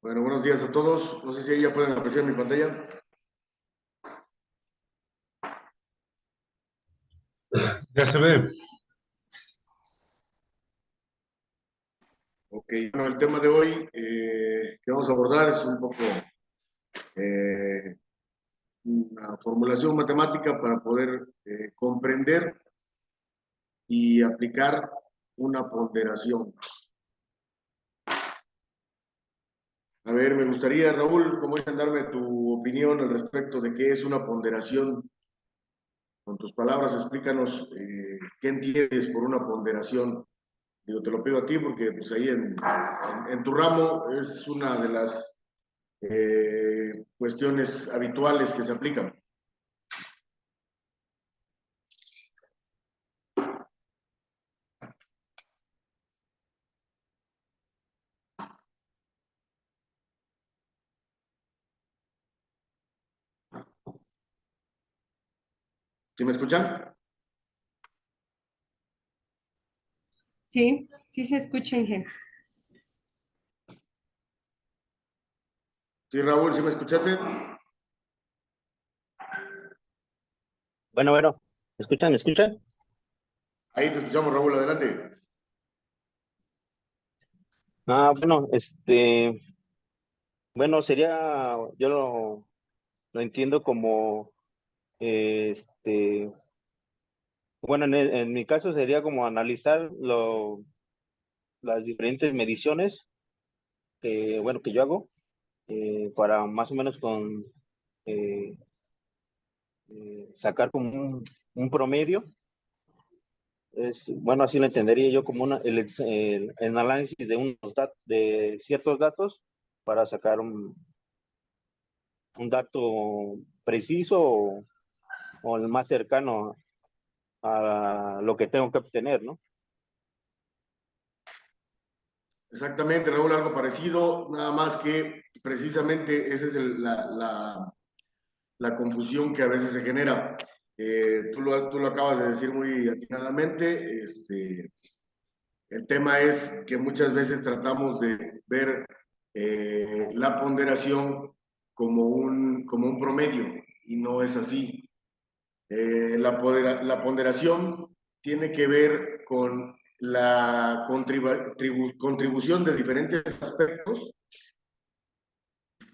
Bueno, buenos días a todos. No sé si ahí ya pueden apreciar mi pantalla. Ya se ve. Ok, bueno, el tema de hoy que vamos a abordar es un poco una formulación matemática para poder comprender y aplicar una ponderación. A ver, me gustaría, Raúl, como es, darme tu opinión al respecto de qué es una ponderación. Con tus palabras, explícanos qué entiendes por una ponderación. Digo, te lo pido a ti porque pues ahí en tu ramo es una de las cuestiones habituales que se aplican. ¿Sí me escuchan? Sí, sí se escucha, Inge. Sí, Raúl, ¿sí me escuchaste? Bueno, ¿me escuchan? ¿Me escuchan? Ahí te escuchamos, Raúl, adelante. Bueno, bueno, sería, yo lo entiendo como, bueno, en mi caso sería como analizar las diferentes mediciones bueno, que yo hago, para más o menos eh, sacar como un promedio. Bueno, así lo entendería yo como el análisis de ciertos datos para sacar un dato preciso o el más cercano a lo que tengo que obtener, ¿no? Exactamente, Raúl, algo parecido, nada más que precisamente esa es la confusión que a veces se genera. Tú lo acabas de decir muy atinadamente. El tema es que muchas veces tratamos de ver la ponderación como un promedio y no es así. La ponderación tiene que ver con la contribución de diferentes aspectos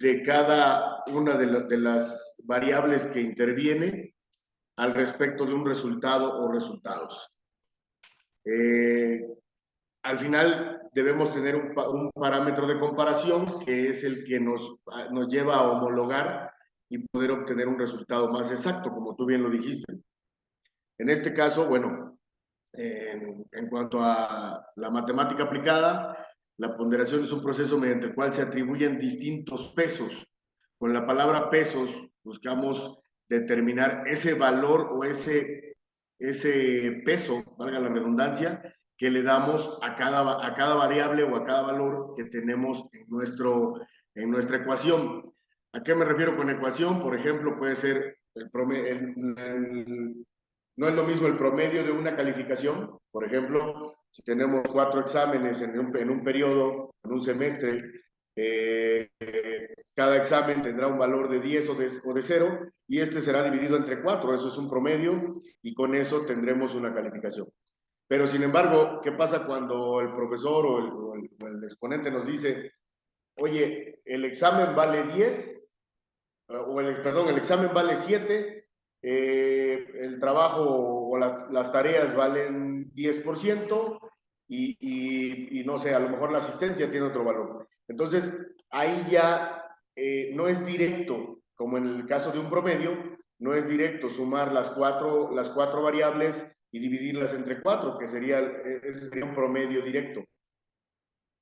de cada una de las variables que interviene al respecto de un resultado o resultados. Al final debemos tener un parámetro de comparación que es el que nos lleva a homologar y poder obtener un resultado más exacto, como tú bien lo dijiste. En este caso, bueno, en cuanto a la matemática aplicada, la ponderación es un proceso mediante el cual se atribuyen distintos pesos. Con la palabra pesos buscamos determinar ese valor o ese peso, valga la redundancia, que le damos a cada variable o a cada valor que tenemos en nuestra ecuación. ¿A qué me refiero con ecuación? Por ejemplo, puede ser no es lo mismo el promedio de una calificación. Por ejemplo, si tenemos 4 exámenes en un periodo, en un semestre, cada examen tendrá un valor de 10 o de 0 y este será dividido entre 4. Eso es un promedio y con eso tendremos una calificación. Pero sin embargo, ¿qué pasa cuando el profesor o el exponente nos dice, oye, el examen vale 10, perdón, el examen vale 7, el trabajo o las tareas valen 10% y no sé, a lo mejor la asistencia tiene otro valor. Entonces, ahí ya no es directo, como en el caso de un promedio, no es directo sumar las cuatro variables y dividirlas entre 4, que ese sería un promedio directo.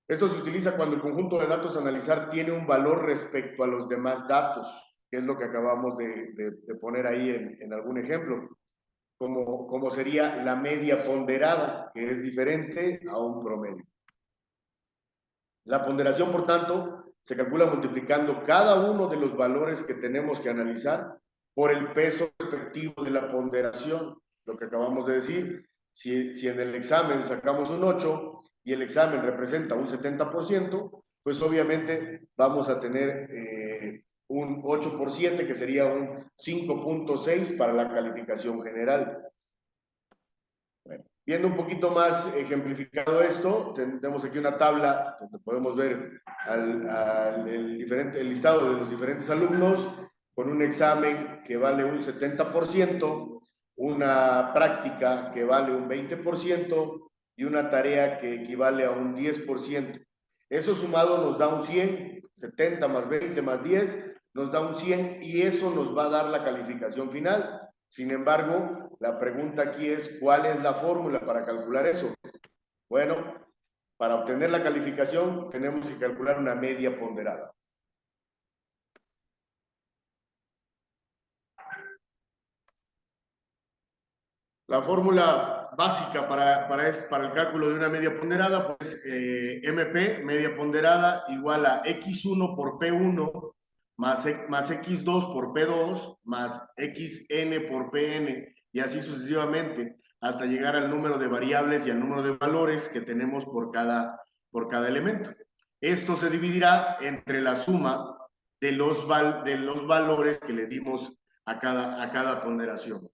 Esto se utiliza cuando el conjunto de datos a analizar tiene un valor respecto a los demás datos. que es lo que acabamos de poner ahí en algún ejemplo, como sería la media ponderada, que es diferente a un promedio. La ponderación, por tanto, se calcula multiplicando cada uno de los valores que tenemos que analizar por el peso respectivo de la ponderación, lo que acabamos de decir. Si en el examen sacamos un 8 y el examen representa un 70%, pues obviamente vamos a tener un 8 por 7, que sería un 5.6 para la calificación general. Bueno, viendo un poquito más ejemplificado esto, tenemos aquí una tabla donde podemos ver el listado de los diferentes alumnos con un examen que vale un 70%, una práctica que vale un 20% y una tarea que equivale a un 10%. Eso sumado nos da un 100, 70 más 20 más 10 nos da un 100 y eso nos va a dar la calificación final. Sin embargo, la pregunta aquí es, ¿cuál es la fórmula para calcular eso? Bueno, para obtener la calificación tenemos que calcular una media ponderada. La fórmula básica para el cálculo de una media ponderada, pues MP, media ponderada, igual a X1 por P1 más X2 por P2 más XN por PN y así sucesivamente hasta llegar al número de variables y al número de valores que tenemos por cada elemento. Esto se dividirá entre la suma de los valores que le dimos a cada ponderación.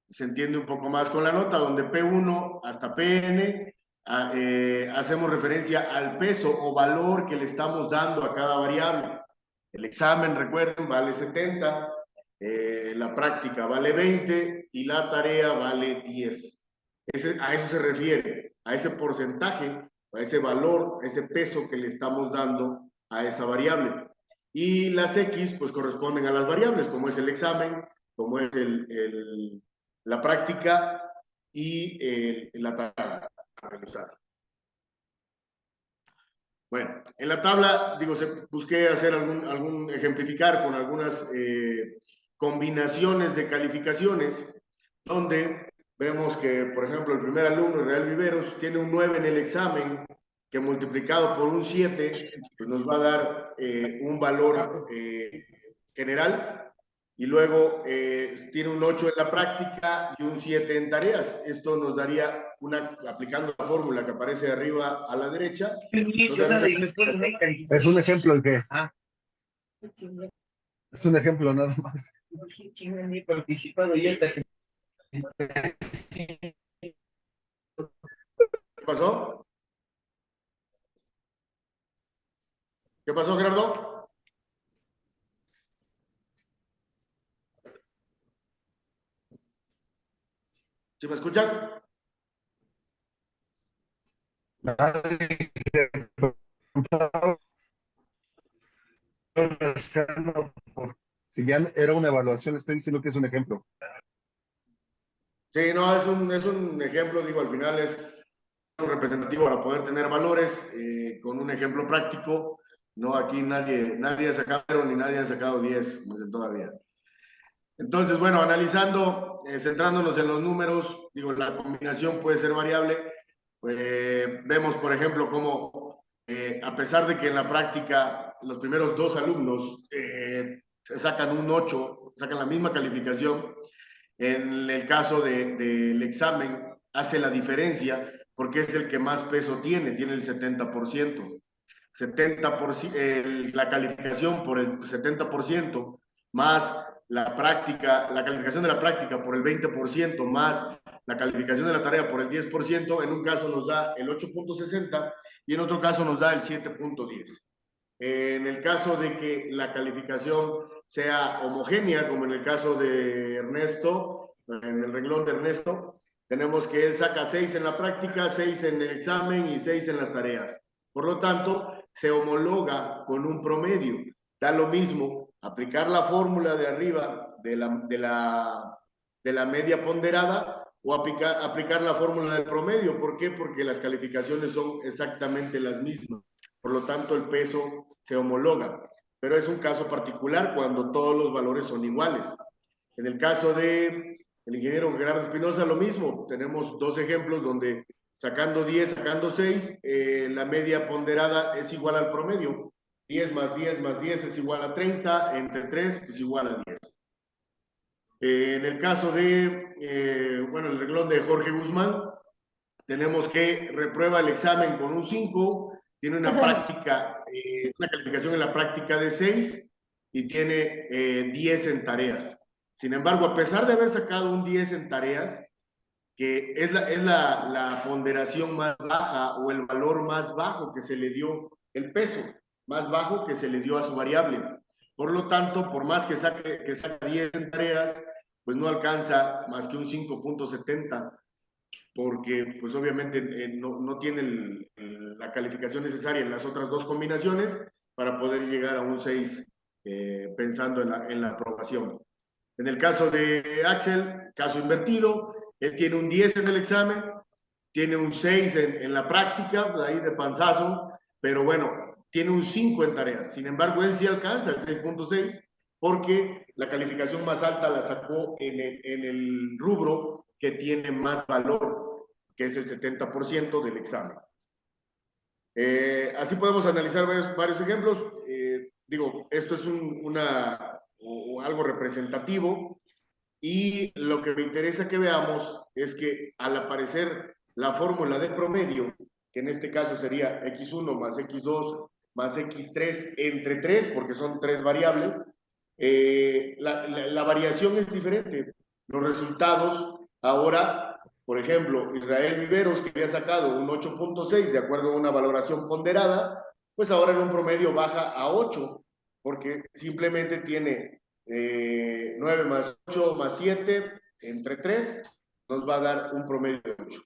Se entiende un poco más con la nota, donde P1 hasta PN hacemos referencia al peso o valor que le estamos dando a cada variable. El examen, recuerden, vale 70, la práctica vale 20 y la tarea vale 10. A eso se refiere, a ese porcentaje, a ese valor, a ese peso que le estamos dando a esa variable. Y las X, pues corresponden a las variables, como es el examen, como es la práctica y la tarea a realizar. Bueno, en la tabla, digo, busqué hacer ejemplificar con algunas combinaciones de calificaciones, donde vemos que, por ejemplo, el primer alumno, Israel Viveros, tiene un 9 en el examen, que multiplicado por un 7, pues nos va a dar un valor general, y luego tiene un 8 en la práctica y un 7 en tareas. Esto nos daría, aplicando la fórmula que aparece arriba a la derecha. Es un ejemplo el que. Es un ejemplo nada más. He participado y esta gente. ¿Qué pasó? ¿Qué pasó, Gerardo? ¿Sí me escuchan? Si ya era una evaluación, estoy diciendo que es un ejemplo. Sí, no, es un ejemplo, digo, al final es un representativo para poder tener valores con un ejemplo práctico. No, aquí nadie ha sacado 0 ni nadie ha sacado 10 todavía. Entonces, bueno, analizando, centrándonos en los números, digo, la combinación puede ser variable. Vemos, por ejemplo, cómo a pesar de que en la práctica los primeros 2 alumnos sacan un 8, sacan la misma calificación, en el caso del examen hace la diferencia porque es el que más peso tiene el 70%. 70% la calificación por el 70% más la práctica, la calificación de la práctica por el 20% más la calificación de la tarea por el 10%, en un caso nos da el 8.60 y en otro caso nos da el 7.10. En el caso de que la calificación sea homogénea, como en el caso de Ernesto, en el renglón de Ernesto, tenemos que él saca 6 en la práctica, 6 en el examen y 6 en las tareas. Por lo tanto, se homologa con un promedio. Da lo mismo aplicar la fórmula de arriba de la media ponderada o aplicar la fórmula del promedio. ¿Por qué? Porque las calificaciones son exactamente las mismas. Por lo tanto, el peso se homologa. pero es un caso particular cuando todos los valores son iguales. En el caso de el ingeniero Gerardo Espinosa, lo mismo. Tenemos dos ejemplos donde sacando 10, sacando 6, la media ponderada es igual al promedio. 10 más 10 más 10 es igual a 30, entre 3 es igual a 10. En el caso de, bueno, el renglón de Jorge Guzmán, tenemos que reprueba el examen con un 5, tiene una práctica, una calificación en la práctica de 6 y tiene 10 en tareas. Sin embargo, a pesar de haber sacado un 10 en tareas, que es la ponderación más baja o el valor más bajo que se le dio, el peso más bajo que se le dio a su variable. Por lo tanto, por más que saque 10 en tareas, pues no alcanza más que un 5.70, porque pues obviamente no tiene la calificación necesaria en las otras dos combinaciones para poder llegar a un 6 pensando en la aprobación. En el caso de Axel, caso invertido, él tiene un 10 en el examen, tiene un 6 en la práctica, ahí de panzazo, pero bueno, tiene un 5 en tareas. Sin embargo, él sí alcanza el 6.6 porque la calificación más alta la sacó en el rubro que tiene más valor, que es el 70% del examen. Así podemos analizar varios ejemplos. Digo, esto es algo representativo, y lo que me interesa que veamos es que al aparecer la fórmula de promedio, que en este caso sería x1 más x2 más x3 entre 3, porque son 3 variables, la variación es diferente. Los resultados ahora, por ejemplo, Israel Viveros, que había sacado un 8.6 de acuerdo a una valoración ponderada, pues ahora en un promedio baja a 8, porque simplemente tiene 9 más 8 más 7 entre 3, nos va a dar un promedio de 8.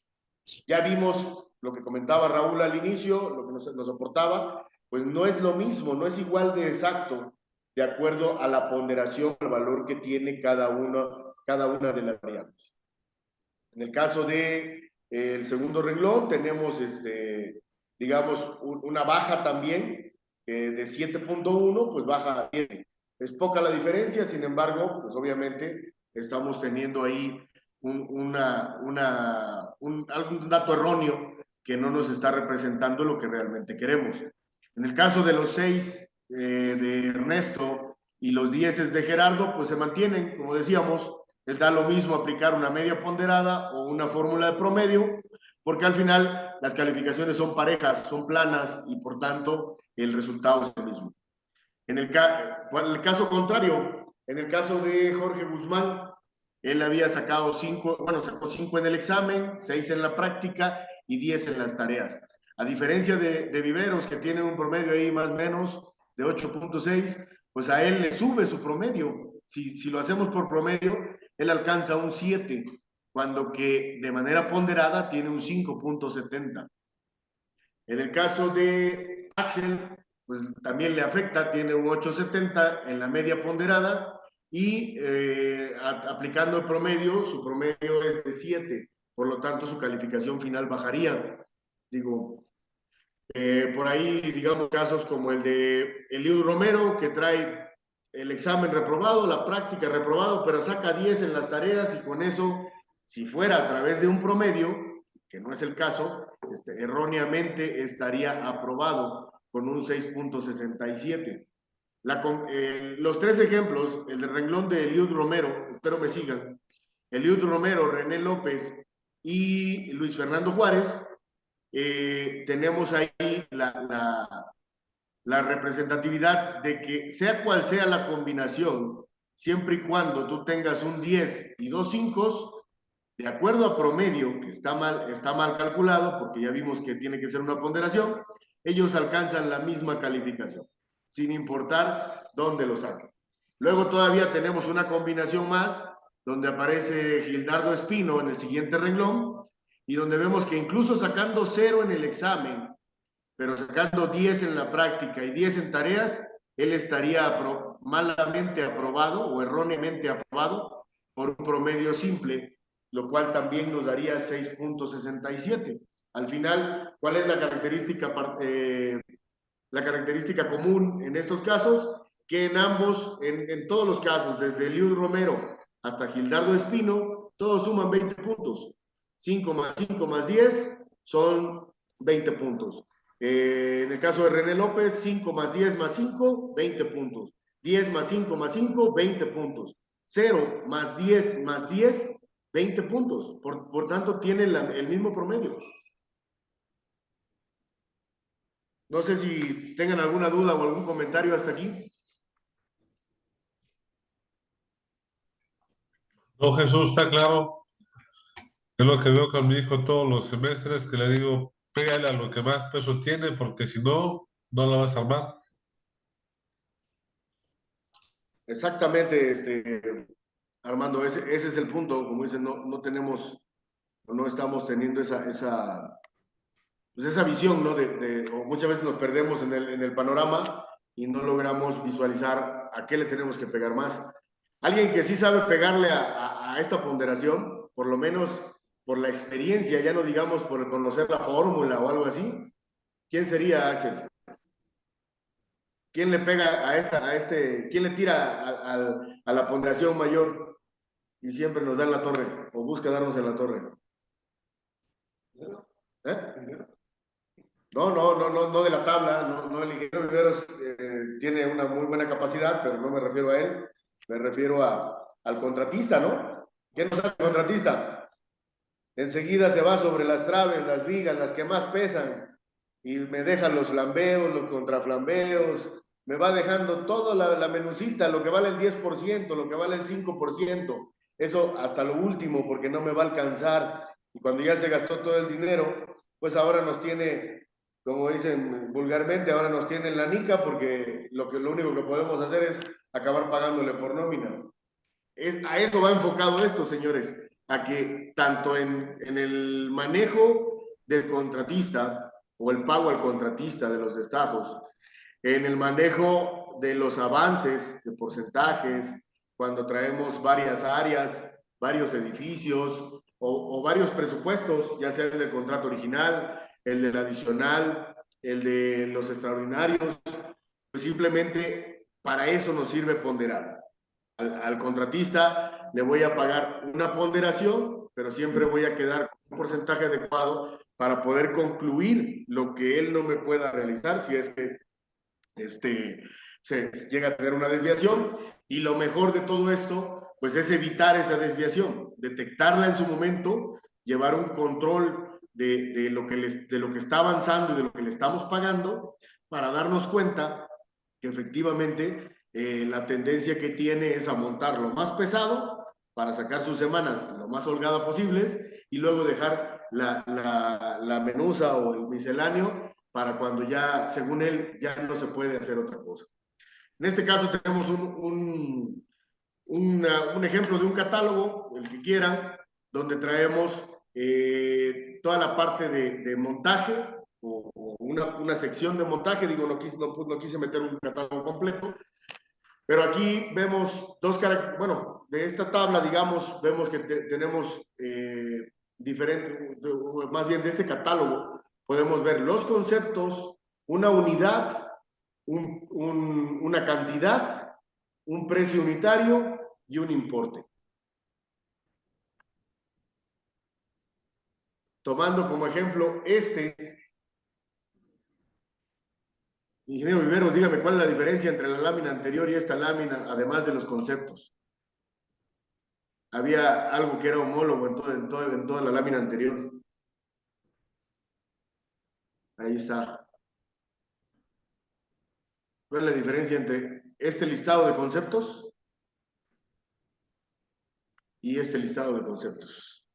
Ya vimos lo que comentaba Raúl al inicio, lo que nos aportaba, pues no es lo mismo, no es igual de exacto de acuerdo a la ponderación, al valor que tiene cada una de las variables. En el caso de el segundo renglón tenemos digamos una baja también de 7.1, pues baja a 7. Es poca la diferencia, sin embargo, pues obviamente estamos teniendo ahí algún dato erróneo que no nos está representando lo que realmente queremos. En el caso de los 6 de Ernesto y los 10 de Gerardo, pues se mantienen, como decíamos, les da lo mismo aplicar una media ponderada o una fórmula de promedio, porque al final las calificaciones son parejas, son planas y por tanto el resultado es el mismo. En el caso contrario, en el caso de Jorge Guzmán, él había sacado 5, bueno, sacó 5 en el examen, 6 en la práctica y 10 en las tareas. A diferencia de Viveros, que tiene un promedio ahí más o menos de 8.6, pues a él le sube su promedio. Si lo hacemos por promedio, él alcanza un 7, cuando que de manera ponderada tiene un 5.70. En el caso de Axel, pues también le afecta, tiene un 8.70 en la media ponderada y aplicando el promedio, su promedio es de 7, por lo tanto su calificación final bajaría. Digo, por ahí, digamos, casos como el de Eliud Romero, que trae el examen reprobado, la práctica reprobado, pero saca 10 en las tareas y con eso, si fuera a través de un promedio, que no es el caso, erróneamente estaría aprobado con un 6.67. Los tres ejemplos, el de renglón de Eliud Romero, espero me sigan, Eliud Romero, René López y Luis Fernando Juárez, tenemos ahí la representatividad de que sea cual sea la combinación, siempre y cuando tú tengas un 10 y 2 5, de acuerdo a promedio, que está mal calculado, porque ya vimos que tiene que ser una ponderación, ellos alcanzan la misma calificación, sin importar dónde lo saquen. Luego todavía tenemos una combinación más, donde aparece Gildardo Espino en el siguiente renglón, y donde vemos que incluso sacando 0 en el examen, pero sacando 10 en la práctica y 10 en tareas, él estaría malamente aprobado o erróneamente aprobado por un promedio simple, lo cual también nos daría 6.67. Al final, ¿cuál es la característica común en estos casos? que en ambos, en todos los casos, desde Eliud Romero hasta Gildardo Espino, todos suman 20 puntos. 5 más 5 más 10 son 20 puntos. En el caso de René López, 5 más 10 más 5, 20 puntos. 10 más 5 más 5, 20 puntos. 0 más 10 más 10, 20 puntos. Por tanto, tienen el mismo promedio. No sé si tengan alguna duda o algún comentario hasta aquí. No, Jesús, está claro. Es lo que veo con mi hijo todos los semestres, que le digo, pégale a lo que más peso tiene, porque si no, no la vas a armar. Exactamente, Armando, ese es el punto. Como dicen, no tenemos o no estamos teniendo esa visión, ¿no? O muchas veces nos perdemos en el panorama y no logramos visualizar a qué le tenemos que pegar más. Alguien que sí sabe pegarle a esta ponderación, por lo menos por la experiencia, ya no digamos por conocer la fórmula o algo así, ¿quién sería, Axel? ¿Quién le pega quién le tira a la ponderación mayor y siempre nos da en la torre o busca darnos en la torre? ¿Eh? No de la tabla, el ingeniero Viveros tiene una muy buena capacidad, pero no me refiero a él, me refiero al contratista, ¿no? ¿Qué nos hace el contratista? Enseguida se va sobre las traves, las vigas, las que más pesan, y me deja los flambeos, los contraflambeos, me va dejando toda la menucita, lo que vale el 10%, lo que vale el 5%, eso hasta lo último, porque no me va a alcanzar, y cuando ya se gastó todo el dinero, pues ahora nos tiene, como dicen vulgarmente, ahora nos tiene en la nica, porque lo único que podemos hacer es acabar pagándole por nómina. A eso va enfocado esto, señores, a que tanto en el manejo del contratista o el pago al contratista de los destacos, en el manejo de los avances de porcentajes, cuando traemos varias áreas, varios edificios o varios presupuestos, ya sea el del contrato original, el del adicional, el de los extraordinarios, pues simplemente para eso nos sirve ponderar. Al contratista le voy a pagar una ponderación, pero siempre voy a quedar con un porcentaje adecuado para poder concluir lo que él no me pueda realizar si es que se llega a tener una desviación. Y lo mejor de todo esto, pues es evitar esa desviación, detectarla en su momento, llevar un control de lo que está avanzando y de lo que le estamos pagando para darnos cuenta que efectivamente la tendencia que tiene es a montar lo más pesado para sacar sus semanas lo más holgada posibles y luego dejar la menusa o el misceláneo para cuando ya, según él, ya no se puede hacer otra cosa. En este caso tenemos un ejemplo de un catálogo, el que quieran, donde traemos toda la parte de montaje o una sección de montaje. Digo, no quise meter un catálogo completo, pero aquí vemos bueno, de esta tabla, digamos, vemos que tenemos diferentes, más bien de este catálogo, podemos ver los conceptos, una unidad, una cantidad, un precio unitario y un importe. Tomando como ejemplo ingeniero Viveros, dígame cuál es la diferencia entre la lámina anterior y esta lámina, además de los conceptos. Había algo que era homólogo en toda la lámina anterior. Ahí está. ¿Cuál es la diferencia entre este listado de conceptos y este listado de conceptos?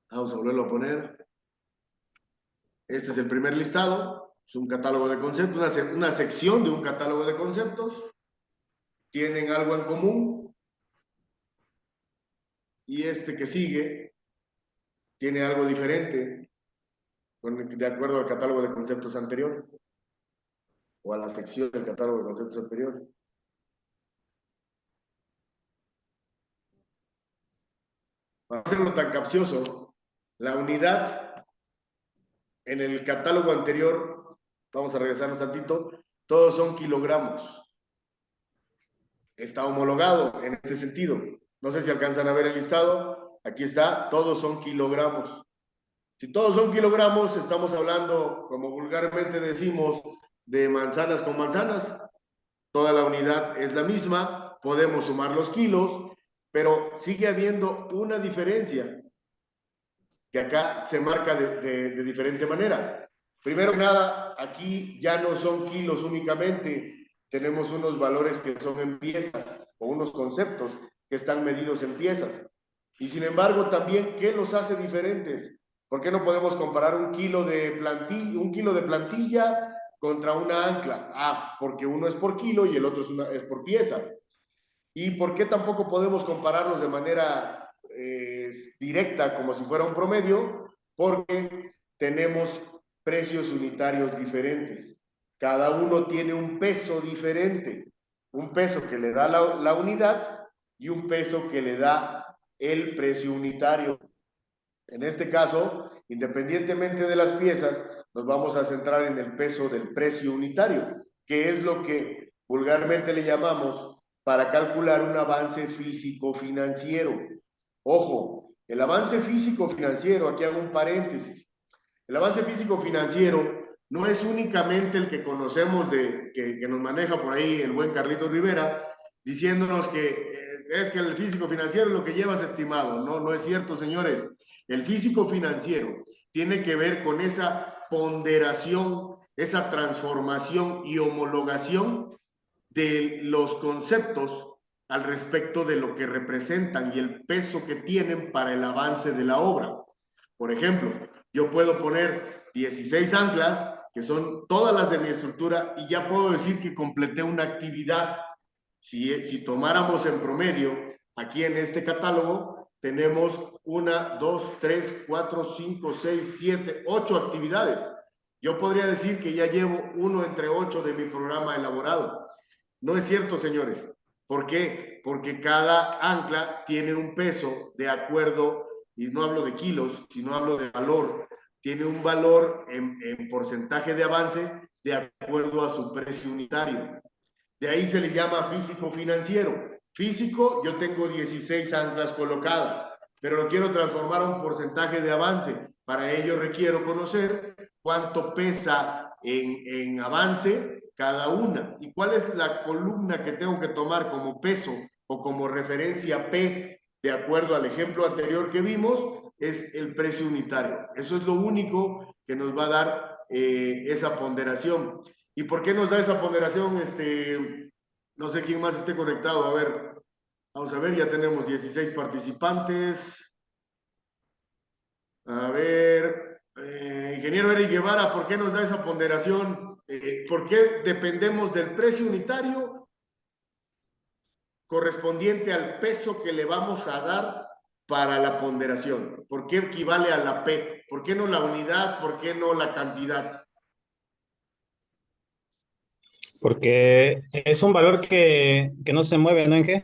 Vamos a volverlo a poner. Este es el primer listado. Es un catálogo de conceptos, una sección de un catálogo de conceptos. Tienen algo en común. Y este que sigue tiene algo diferente de acuerdo al catálogo de conceptos anterior o a la sección del catálogo de conceptos anterior. Para hacerlo tan capcioso, la unidad en el catálogo anterior vamos a regresarnos tantito, todos son kilogramos. Está homologado en este sentido. No sé si alcanzan a ver el listado. Aquí está, todos son kilogramos. Si todos son kilogramos, estamos hablando, como vulgarmente decimos, de manzanas con manzanas. Toda la unidad es la misma, podemos sumar los kilos, pero sigue habiendo una diferencia que acá se marca de diferente manera. Primero que nada, aquí ya no son kilos únicamente, tenemos unos valores que son en piezas o unos conceptos que están medidos en piezas. Y sin embargo, también, ¿qué los hace diferentes? ¿Por qué no podemos comparar un kilo de plantilla contra una ancla? Ah, porque uno es por kilo y el otro es por pieza. ¿Y por qué tampoco podemos compararlos de manera directa como si fuera un promedio? Porque tenemos precios unitarios diferentes. Cada uno tiene un peso diferente. Un peso que le da la unidad y un peso que le da el precio unitario. En este caso, independientemente de las piezas, nos vamos a centrar en el peso del precio unitario, que es lo que vulgarmente le llamamos para calcular un avance físico-financiero. Ojo, el avance físico-financiero, aquí hago un paréntesis, el avance físico-financiero no es únicamente el que conocemos que nos maneja por ahí el buen Carlitos Rivera, diciéndonos que es que el físico-financiero es lo que llevas estimado. No, no es cierto, señores. El físico-financiero tiene que ver con esa ponderación, esa transformación y homologación de los conceptos al respecto de lo que representan y el peso que tienen para el avance de la obra. Por ejemplo, yo puedo poner 16 anclas, que son todas las de mi estructura, y ya puedo decir que completé una actividad. Si tomáramos en promedio, aquí en este catálogo, tenemos 1, 2, 3, 4, 5, 6, 7, 8 actividades. Yo podría decir que ya llevo 1 entre 8 de mi programa elaborado. No es cierto, señores. ¿Por qué? Porque cada ancla tiene un peso de acuerdo, y no hablo de kilos, sino hablo de valor. Tiene un valor en porcentaje de avance de acuerdo a su precio unitario. De ahí se le llama físico-financiero. Físico, yo tengo 16 anclas colocadas, pero lo quiero transformar a un porcentaje de avance. Para ello requiero conocer cuánto pesa en avance cada una y cuál es la columna que tengo que tomar como peso o como referencia P, de acuerdo al ejemplo anterior que vimos, es el precio unitario. Eso es lo único que nos va a dar esa ponderación. ¿Y por qué nos da esa ponderación? No sé quién más esté conectado. A ver, vamos a ver, ya tenemos 16 participantes. A ver, ingeniero Eric Guevara, ¿por qué nos da esa ponderación? ¿Por qué dependemos del precio unitario correspondiente al peso que le vamos a dar para la ponderación? ¿Por qué equivale a la P? ¿Por qué no la unidad? ¿Por qué no la cantidad? Porque es un valor que no se mueve, ¿no? ¿En qué?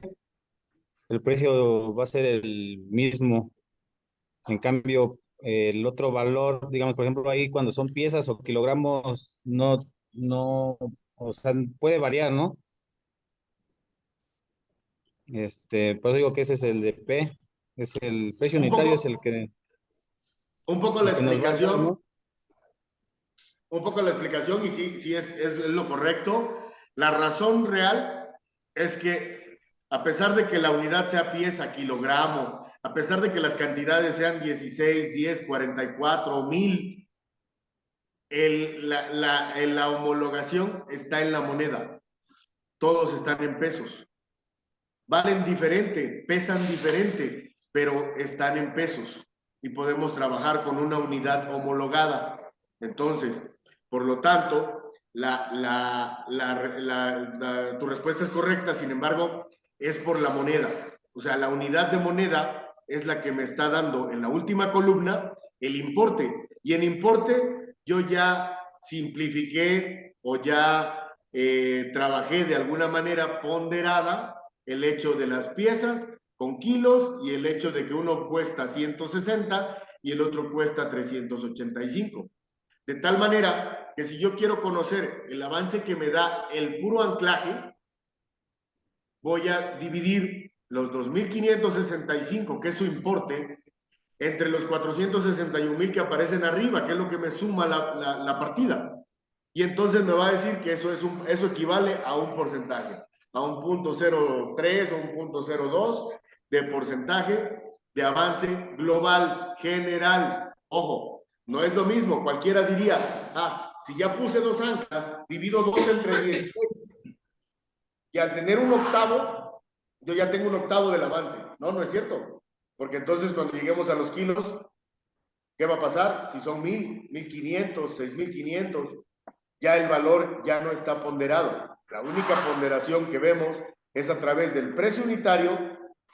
El precio va a ser el mismo. En cambio, el otro valor, digamos, por ejemplo, ahí cuando son piezas o kilogramos, no, o sea, puede variar, ¿no? Pues digo que ese es el de P, es el precio Un unitario, poco, es un poco la el que nos va a dar, explicación. ¿no? Un poco la explicación y sí es lo correcto. La razón real es que a pesar de que la unidad sea pieza, kilogramo, a pesar de que las cantidades sean 16, 10, 44, 1000, la homologación está en la moneda. Todos están en pesos. Valen diferente, pesan diferente, pero están en pesos y podemos trabajar con una unidad homologada. Entonces, por lo tanto, tu respuesta es correcta, sin embargo, es por la moneda. O sea, la unidad de moneda es la que me está dando en la última columna el importe. Y en importe yo ya simplifiqué o ya trabajé de alguna manera ponderada el hecho de las piezas con kilos y el hecho de que uno cuesta 160 y el otro cuesta 385. De tal manera que si yo quiero conocer el avance que me da el puro anclaje, voy a dividir los 2.565, que es su importe, entre los 461,000 que aparecen arriba, que es lo que me suma la partida. Y entonces me va a decir que eso equivale a un porcentaje, a un 0.03 o un 0.02 de porcentaje de avance global, general. Ojo, no es lo mismo. Cualquiera diría, si ya puse 2 anclas, divido 2 entre 16. Y al tener un octavo, yo ya tengo un octavo del avance. No, no es cierto. Porque entonces cuando lleguemos a los kilos, ¿qué va a pasar? Si son 1,000, 1,500, 6,500, ya el valor ya no está ponderado. La única ponderación que vemos es a través del precio unitario,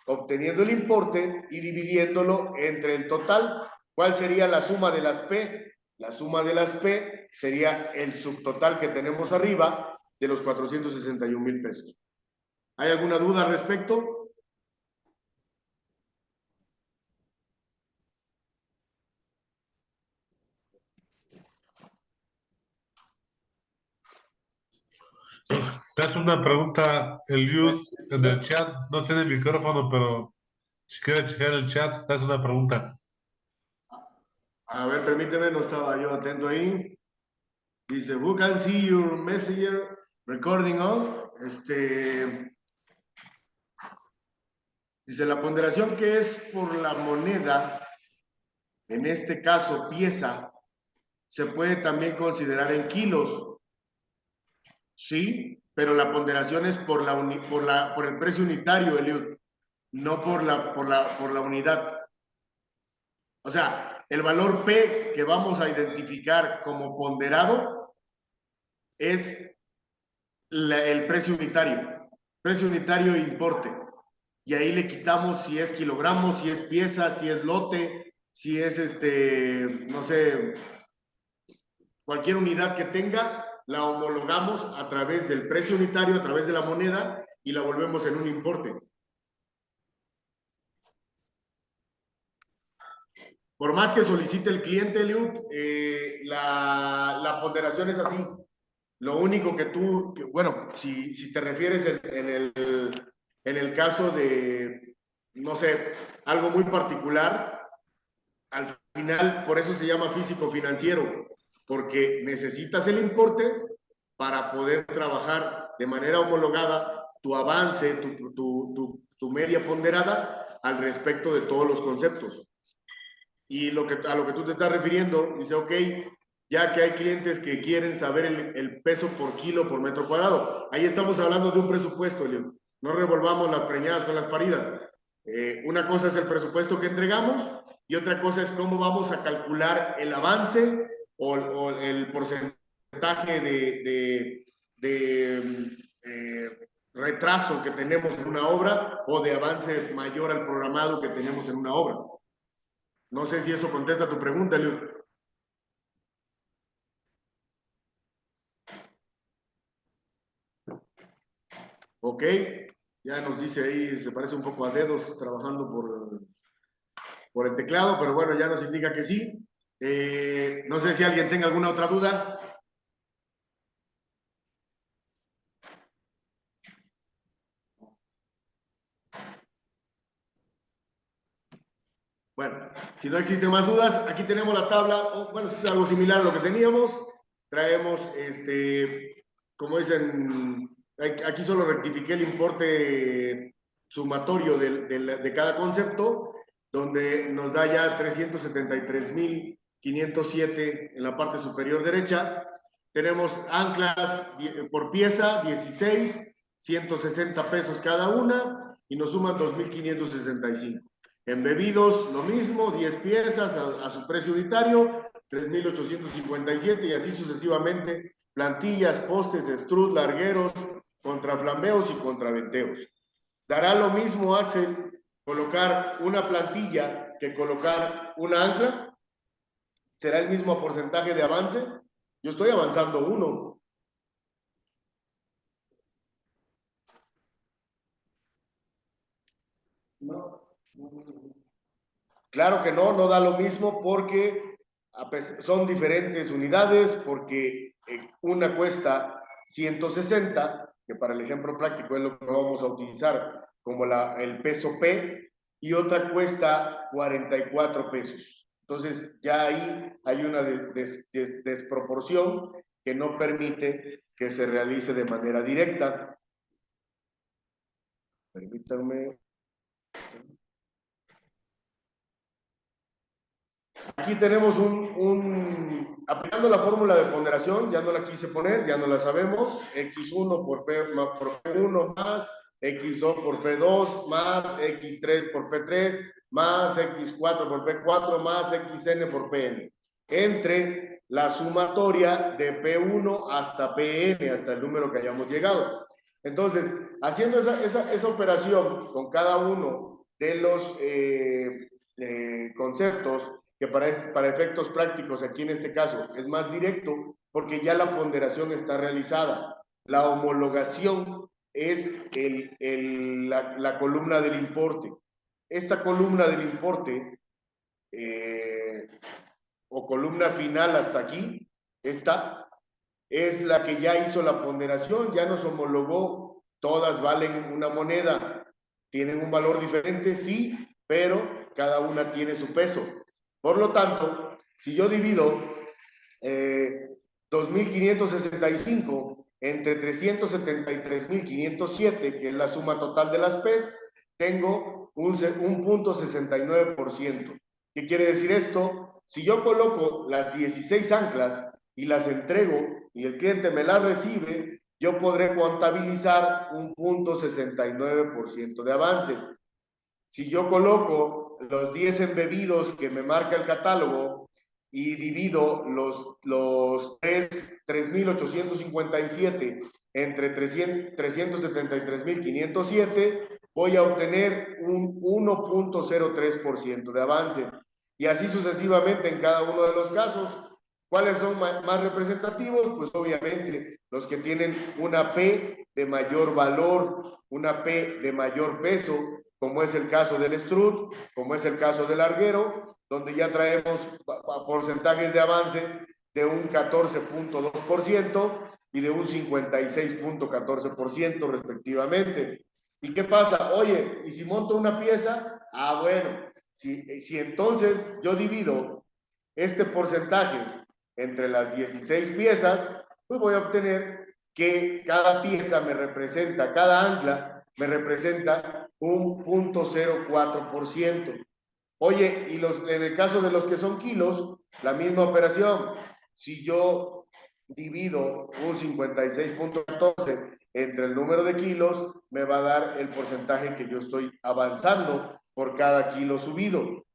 obteniendo el importe y dividiéndolo entre el total. ¿Cuál sería la suma de las P? La suma de las P sería el subtotal que tenemos arriba de los 461,000 pesos. ¿Hay alguna duda al respecto? Te hace una pregunta, Eliud, en el chat. No tiene micrófono, pero si quiere checar el chat, te hace una pregunta. A ver, permíteme, no estaba yo atento ahí. Dice, who can see your messenger recording on? Dice, la ponderación que es por la moneda, en este caso pieza, se puede también considerar en kilos. Sí, pero la ponderación es por el precio unitario, Eliud, no por la unidad. O sea, el valor P que vamos a identificar como ponderado es el precio unitario e importe. Y ahí le quitamos si es kilogramos, si es pieza, si es lote, si es no sé, cualquier unidad que tenga, la homologamos a través del precio unitario, a través de la moneda y la volvemos en un importe. Por más que solicite el cliente, Eliud, la ponderación es así. Lo único que bueno, si te refieres en el caso de, no sé, algo muy particular, al final, por eso se llama físico financiero, porque necesitas el importe para poder trabajar de manera homologada tu avance, tu media ponderada al respecto de todos los conceptos. Y a lo que tú te estás refiriendo, dice, ok, ya que hay clientes que quieren saber el peso por kilo por metro cuadrado. Ahí estamos hablando de un presupuesto, Eliud. No revolvamos las preñadas con las paridas. Una cosa es el presupuesto que entregamos y otra cosa es cómo vamos a calcular el avance o el porcentaje retraso que tenemos en una obra o de avance mayor al programado que tenemos en una obra. No sé si eso contesta tu pregunta, Eliud. Ok, ya nos dice ahí, se parece un poco a dedos trabajando por el teclado, pero bueno, ya nos indica que sí. No sé si alguien tenga alguna otra duda. Bueno, si no existen más dudas, aquí tenemos la tabla. Bueno, es algo similar a lo que teníamos. Traemos, como dicen, aquí solo rectifiqué el importe sumatorio de cada concepto, donde nos da ya 373,507 en la parte superior derecha. Tenemos anclas por pieza, 16, 160 pesos cada una, y nos suman 2,565. Embebidos, lo mismo, 10 piezas a su precio unitario, 3,857 y así sucesivamente. Plantillas, postes, estruz, largueros, contraflambeos y contraventeos. ¿Dará lo mismo, Axel, colocar una plantilla que colocar una ancla? ¿Será el mismo porcentaje de avance? Yo estoy avanzando 1. No. Claro que no da lo mismo porque son diferentes unidades porque una cuesta 160, que para el ejemplo práctico es lo que vamos a utilizar como el peso P, y otra cuesta 44 pesos. Entonces ya ahí hay una desproporción que no permite que se realice de manera directa. Permítanme. Aquí tenemos aplicando la fórmula de ponderación, ya no la quise poner, ya no la sabemos, x1 por P1 más, x2 por P2 más, x3 por P3 más, x4 por P4 más, xn por Pn, entre la sumatoria de P1 hasta Pn, hasta el número que hayamos llegado. Entonces, haciendo esa operación con cada uno de los conceptos, que para efectos prácticos aquí en este caso es más directo porque ya la ponderación está realizada. La homologación es la columna del importe. Esta columna del importe o columna final hasta aquí, esta es la que ya hizo la ponderación, ya nos homologó, todas valen una moneda, tienen un valor diferente, sí, pero cada una tiene su peso. Por lo tanto, si yo divido 2.565 entre 373.507, que es la suma total de las P's, tengo un 0.69%. ¿Qué quiere decir esto? Si yo coloco las 16 anclas y las entrego y el cliente me las recibe, yo podré contabilizar un 0.69% de avance. Si yo coloco los 10 embebidos que me marca el catálogo y divido los 3.857 entre 373.507, voy a obtener un 1.03% de avance. Y así sucesivamente en cada uno de los casos. ¿Cuáles son más representativos? Pues obviamente los que tienen una P de mayor valor, una P de mayor peso, como es el caso del Strut, como es el caso del Larguero, donde ya traemos porcentajes de avance de un 14.2% y de un 56.14% respectivamente. ¿Y qué pasa? Oye, ¿y si monto una pieza? Ah, bueno, si entonces yo divido este porcentaje entre las 16 piezas, pues voy a obtener que cada pieza me representa, cada ancla me representa un 0.04%. Oye, y en el caso de los que son kilos, la misma operación. Si yo divido un 56.14 entre el número de kilos, me va a dar el porcentaje que yo estoy avanzando por cada kilo subido.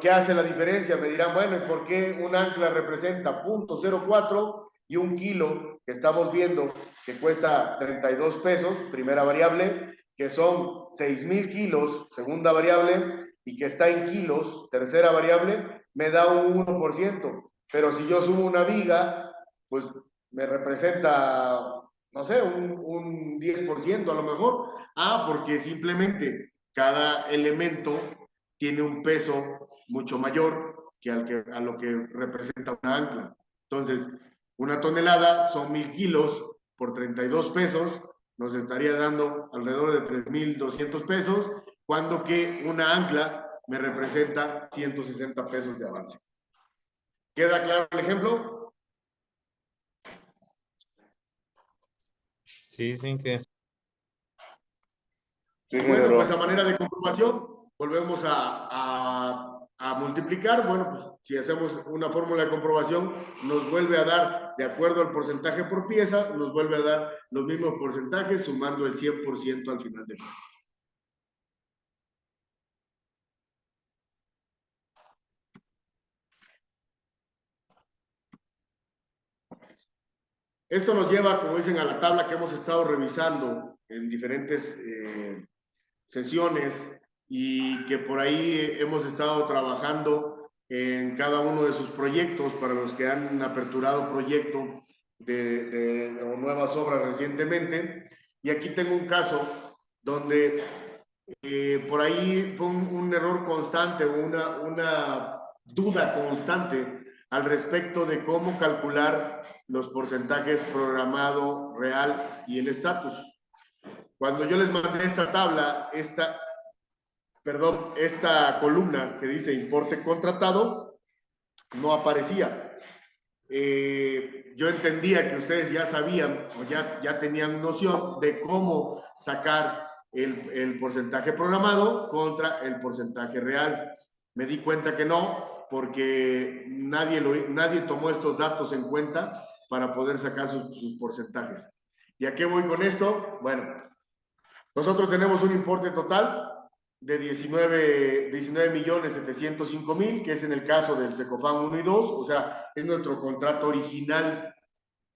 ¿Qué hace la diferencia? Me dirán, bueno, ¿y por qué un ancla representa 0.04 y un kilo que estamos viendo que cuesta 32 pesos, primera variable, que son 6,000 kilos, segunda variable, y que está en kilos, tercera variable, me da un 1%. Pero si yo subo una viga, pues me representa, no sé, un 10% a lo mejor. Ah, porque simplemente cada elemento tiene un peso mucho mayor que a lo que representa una ancla. Entonces, una tonelada son 1,000 kilos por 32 pesos, nos estaría dando alrededor de 3,200 pesos, cuando que una ancla me representa 160 pesos de avance. ¿Queda claro el ejemplo? Sí, sí, que Bueno, pues a manera de comprobación, volvemos a multiplicar. Bueno, pues si hacemos una fórmula de comprobación, nos vuelve a dar, de acuerdo al porcentaje por pieza, nos vuelve a dar los mismos porcentajes, sumando el 100% al final de cuentas. Esto nos lleva, como dicen, a la tabla que hemos estado revisando en diferentes sesiones y que por ahí hemos estado trabajando en cada uno de sus proyectos para los que han aperturado proyecto o nuevas obras recientemente. Y aquí tengo un caso donde por ahí fue un error constante, una duda constante al respecto de cómo calcular los porcentajes programado, real y el estatus. Cuando yo les mandé esta tabla, esta columna que dice importe contratado, no aparecía. Yo entendía que ustedes ya sabían o ya tenían noción de cómo sacar el porcentaje programado contra el porcentaje real. Me di cuenta que no, porque nadie tomó estos datos en cuenta para poder sacar sus porcentajes. ¿Y a qué voy con esto? Bueno, nosotros tenemos un importe total de 19.705.000, que es en el caso del Secofam 1 y 2, o sea, es nuestro contrato original.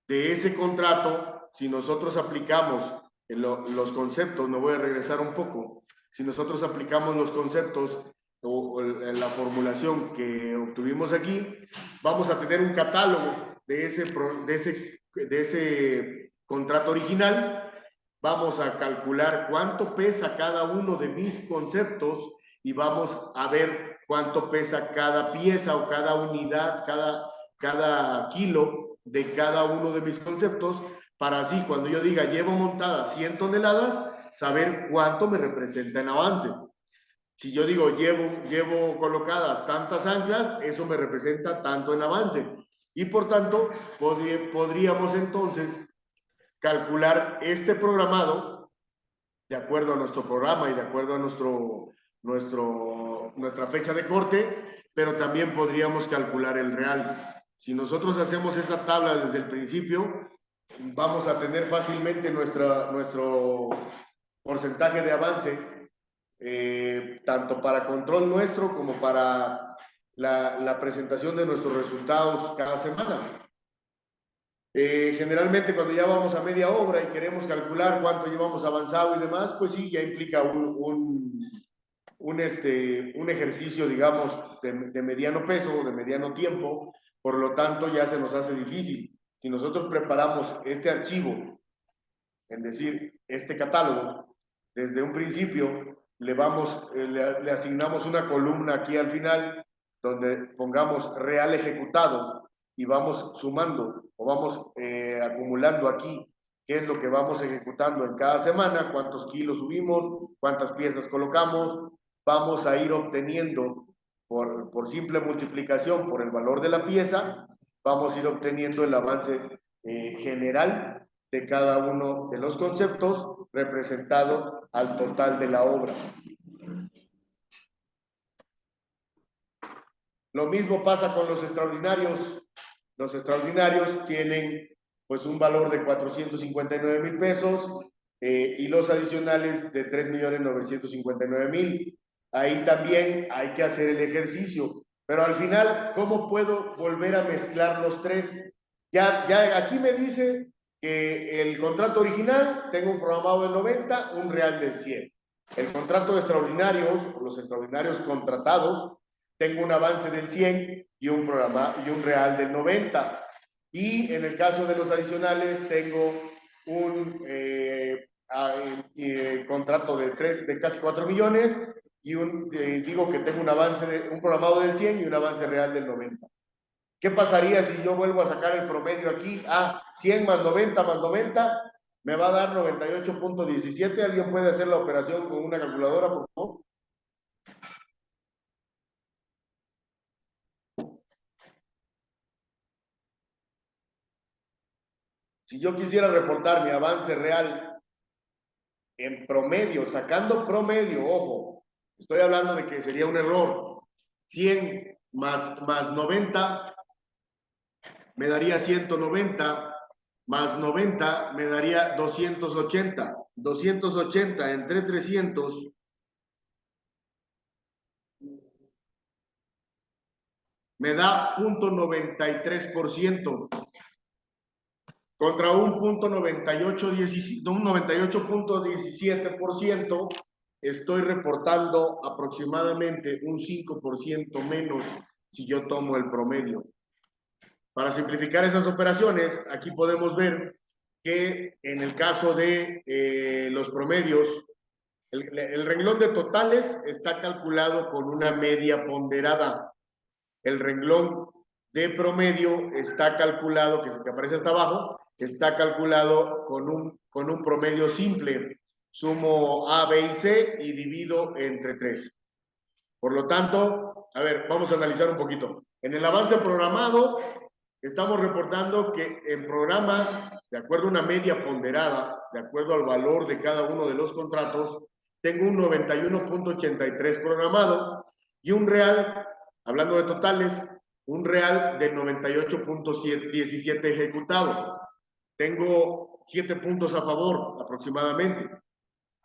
De ese contrato, si nosotros aplicamos los conceptos, me voy a regresar un poco, si nosotros aplicamos los conceptos o la formulación que obtuvimos aquí, vamos a tener un catálogo de ese contrato original. Vamos a calcular cuánto pesa cada uno de mis conceptos y vamos a ver cuánto pesa cada pieza o cada unidad, cada kilo de cada uno de mis conceptos, para así cuando yo diga llevo montadas 100 toneladas, saber cuánto me representa en avance. Si yo digo llevo colocadas tantas anclas, eso me representa tanto en avance. Y por tanto, podríamos entonces calcular este programado de acuerdo a nuestro programa y de acuerdo a nuestra fecha de corte, pero también podríamos calcular el real. Si nosotros hacemos esa tabla desde el principio, vamos a tener fácilmente nuestro porcentaje de avance, tanto para control nuestro como para la presentación de nuestros resultados cada semana. Generalmente cuando ya vamos a media obra y queremos calcular cuánto llevamos avanzado y demás, pues sí, ya implica un ejercicio, digamos, de mediano peso, de mediano tiempo, por lo tanto ya se nos hace difícil. Si nosotros preparamos este archivo, es decir, este catálogo, desde un principio le asignamos una columna aquí al final, donde pongamos real ejecutado, y vamos sumando o vamos acumulando aquí qué es lo que vamos ejecutando en cada semana, cuántos kilos subimos, cuántas piezas colocamos, vamos a ir obteniendo por simple multiplicación por el valor de la pieza, vamos a ir obteniendo el avance general de cada uno de los conceptos representado al total de la obra. Lo mismo pasa con los extraordinarios. Los extraordinarios tienen pues un valor de 459,000 pesos y los adicionales de 3,959,000. Ahí también hay que hacer el ejercicio. Pero al final, ¿cómo puedo volver a mezclar los tres? Ya aquí me dice que el contrato original tengo un programado del 90, un real del 100. El contrato de extraordinarios, los extraordinarios contratados, tengo un avance del 100 y un real del 90. Y en el caso de los adicionales tengo un contrato de casi 4 millones y digo que tengo un programado del 100 y un avance real del 90. ¿Qué pasaría si yo vuelvo a sacar el promedio aquí? 100 más 90 me va a dar 98.17. ¿Alguien puede hacer la operación con una calculadora, por favor? Si yo quisiera reportar mi avance real en promedio, sacando promedio, ojo, estoy hablando de que sería un error, 100 más 90 me daría 190, más 90 me daría 280. 280 entre 300 me da 0.93%. Contra un 98.17%, estoy reportando aproximadamente un 5% menos si yo tomo el promedio. Para simplificar esas operaciones, aquí podemos ver que en el caso de los promedios, el renglón de totales está calculado con una media ponderada. El renglón de promedio está calculado, que aparece hasta abajo, está calculado con un promedio simple. Sumo A, B y C y divido entre 3. Por lo tanto, a ver, vamos a analizar un poquito. En el avance programado, estamos reportando que en programa, de acuerdo a una media ponderada, de acuerdo al valor de cada uno de los contratos, tengo un 91.83 programado y un real, hablando de totales, un real de 98.17 ejecutado. Tengo 7 puntos a favor aproximadamente.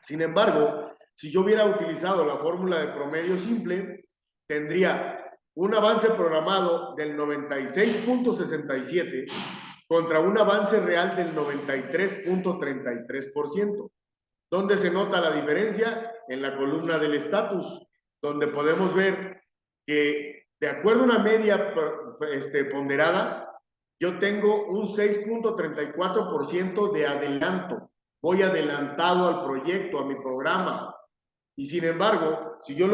Sin embargo, si yo hubiera utilizado la fórmula de promedio simple, tendría un avance programado del 96.67 contra un avance real del 93.33%. ¿Dónde se nota la diferencia? En la columna del estatus, donde podemos ver que de acuerdo a una media ponderada, yo tengo un 6.34% de adelanto. Voy adelantado al proyecto, a mi programa. Y sin embargo, si a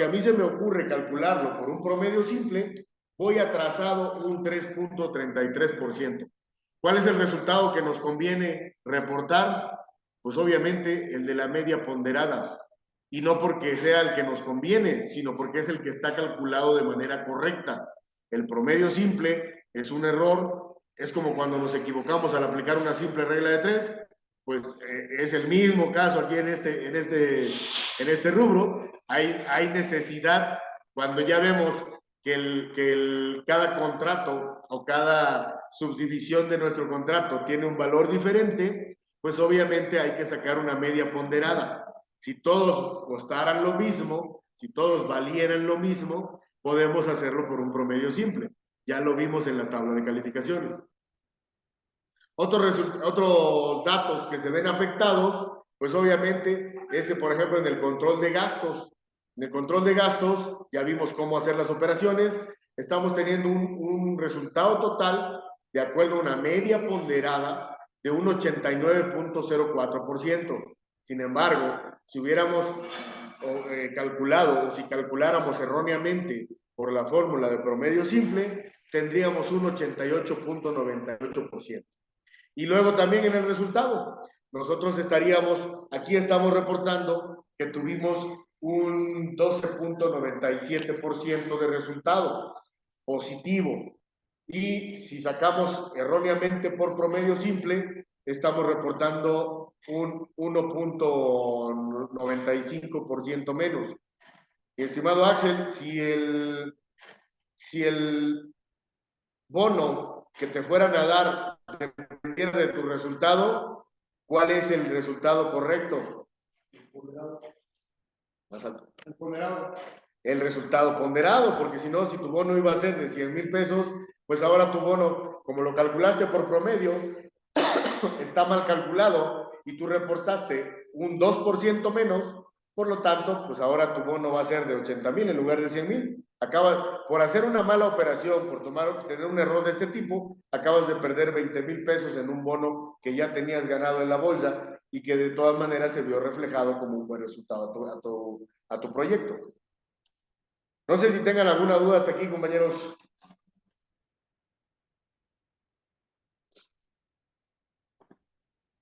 mí se me ocurre calcularlo por un promedio simple, voy atrasado un 3.33%. ¿Cuál es el resultado que nos conviene reportar? Pues obviamente el de la media ponderada. Y no porque sea el que nos conviene, sino porque es el que está calculado de manera correcta. El promedio simple es un error, es como cuando nos equivocamos al aplicar una simple regla de 3, pues es el mismo caso aquí en este rubro. Hay necesidad, cuando ya vemos que cada contrato o cada subdivisión de nuestro contrato tiene un valor diferente, pues obviamente hay que sacar una media ponderada. Si todos costaran lo mismo, si todos valieran lo mismo, podemos hacerlo por un promedio simple. Ya lo vimos en la tabla de calificaciones. Otros datos que se ven afectados, pues obviamente, por ejemplo, en el control de gastos. En el control de gastos, ya vimos cómo hacer las operaciones. Estamos teniendo un resultado total, de acuerdo a una media ponderada, de un 89.04%. Sin embargo, si hubiéramos calculado, o si calculáramos erróneamente por la fórmula de promedio simple, tendríamos un 88.98%. Y luego también en el resultado, nosotros aquí estamos reportando que tuvimos un 12.97% de resultado positivo. Y si sacamos erróneamente por promedio simple, estamos reportando un 1.95% menos. Estimado Axel, si el bono que te fueran a dar dependiera de tu resultado, ¿cuál es el resultado correcto? Más alto. El ponderado. El resultado ponderado, porque si no, si tu bono iba a ser de 100,000 pesos, pues ahora tu bono, como lo calculaste por promedio, está mal calculado y tú reportaste un 2% menos, por lo tanto, pues ahora tu bono va a ser de 80,000 en lugar de 100,000. Por hacer una mala operación, por tener un error de este tipo, acabas de perder 20,000 pesos en un bono que ya tenías ganado en la bolsa y que de todas maneras se vio reflejado como un buen resultado a tu proyecto. No sé si tengan alguna duda hasta aquí, compañeros.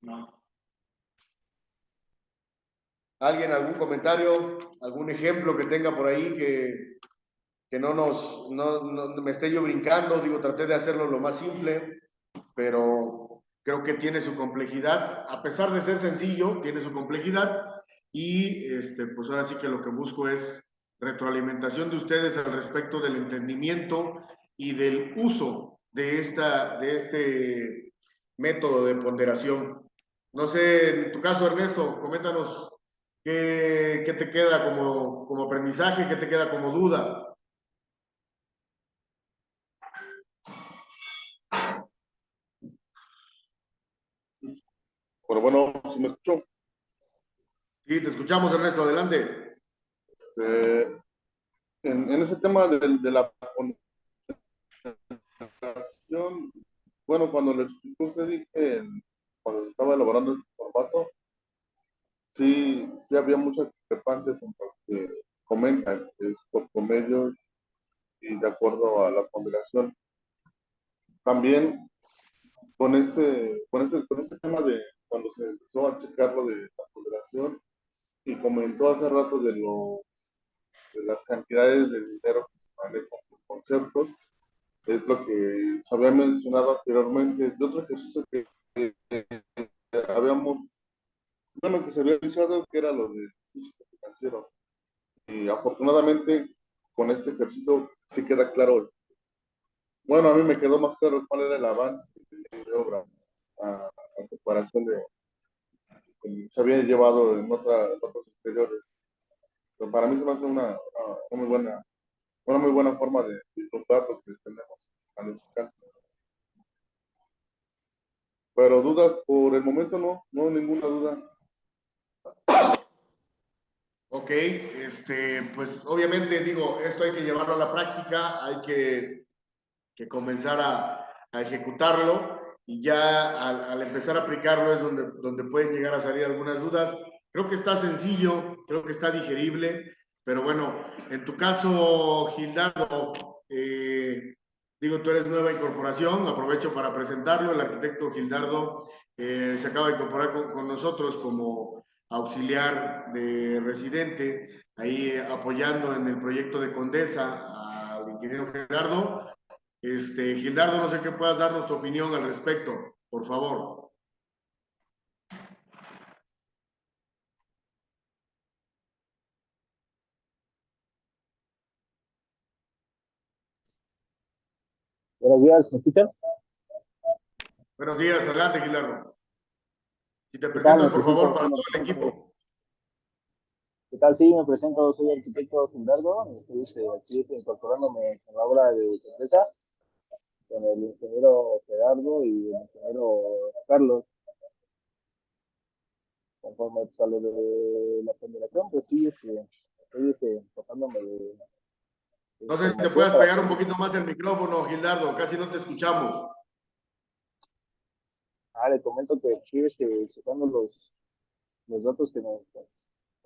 No. ¿Alguien, algún comentario, algún ejemplo que tenga por ahí que no me esté yo brincando? Digo, traté de hacerlo lo más simple, pero creo que tiene su complejidad. A pesar de ser sencillo, tiene su complejidad y pues ahora sí que lo que busco es retroalimentación de ustedes al respecto del entendimiento y del uso de este método de ponderación. No sé, en tu caso, Ernesto, coméntanos qué te queda como aprendizaje, qué te queda como duda. Pero bueno, si me escucho. Sí, te escuchamos, Ernesto, adelante. En ese tema de la ponderación, bueno, cuando le explicó usted, cuando estaba elaborando el formato, sí había muchas discrepancias en lo que comentan, que es por promedio y y de acuerdo a la ponderación. También con este tema de cuando se empezó a checar lo de la ponderación y comentó hace rato de las cantidades de dinero que se manejan por conceptos, es lo que se había mencionado anteriormente, de otro ejercicio que habíamos, bueno, que se había realizado, que era lo de físico financiero. Y afortunadamente con este ejercicio sí queda claro. Bueno, a mí me quedó más claro cuál era el avance de obra a comparación de que se había llevado en otros exteriores. Pero para mí se me hace una muy buena forma de disfrutar lo que tenemos al mexicano. Pero dudas por el momento no ninguna duda. Ok, pues obviamente digo, esto hay que llevarlo a la práctica, hay que comenzar a ejecutarlo y ya al empezar a aplicarlo es donde pueden llegar a salir algunas dudas. Creo que está sencillo, creo que está digerible, pero bueno, en tu caso, Gildardo, digo, tú eres nueva incorporación, aprovecho para presentarlo, el arquitecto Gildardo se acaba de incorporar con nosotros como auxiliar de residente, ahí apoyando en el proyecto de Condesa al ingeniero Gerardo. Gildardo, no sé qué puedas darnos tu opinión al respecto, por favor. Buenos días, ¿me escuchan? Buenos días, adelante, Gildardo. Si te ¿Qué tal? presentas, Me por favor, presento, para bueno, todo el equipo. ¿qué tal? Sí, me presento, soy el arquitecto Gildardo, estoy aquí incorporándome en la obra de Condesa con el ingeniero Gerardo y el ingeniero Carlos. Conforme sale de la ponderación, pues sí, estoy enfocándome de No sé si te información puedas para pegar un poder. poquito más el micrófono, Gildardo, casi no te escuchamos. Le comento que aquí checando los datos que no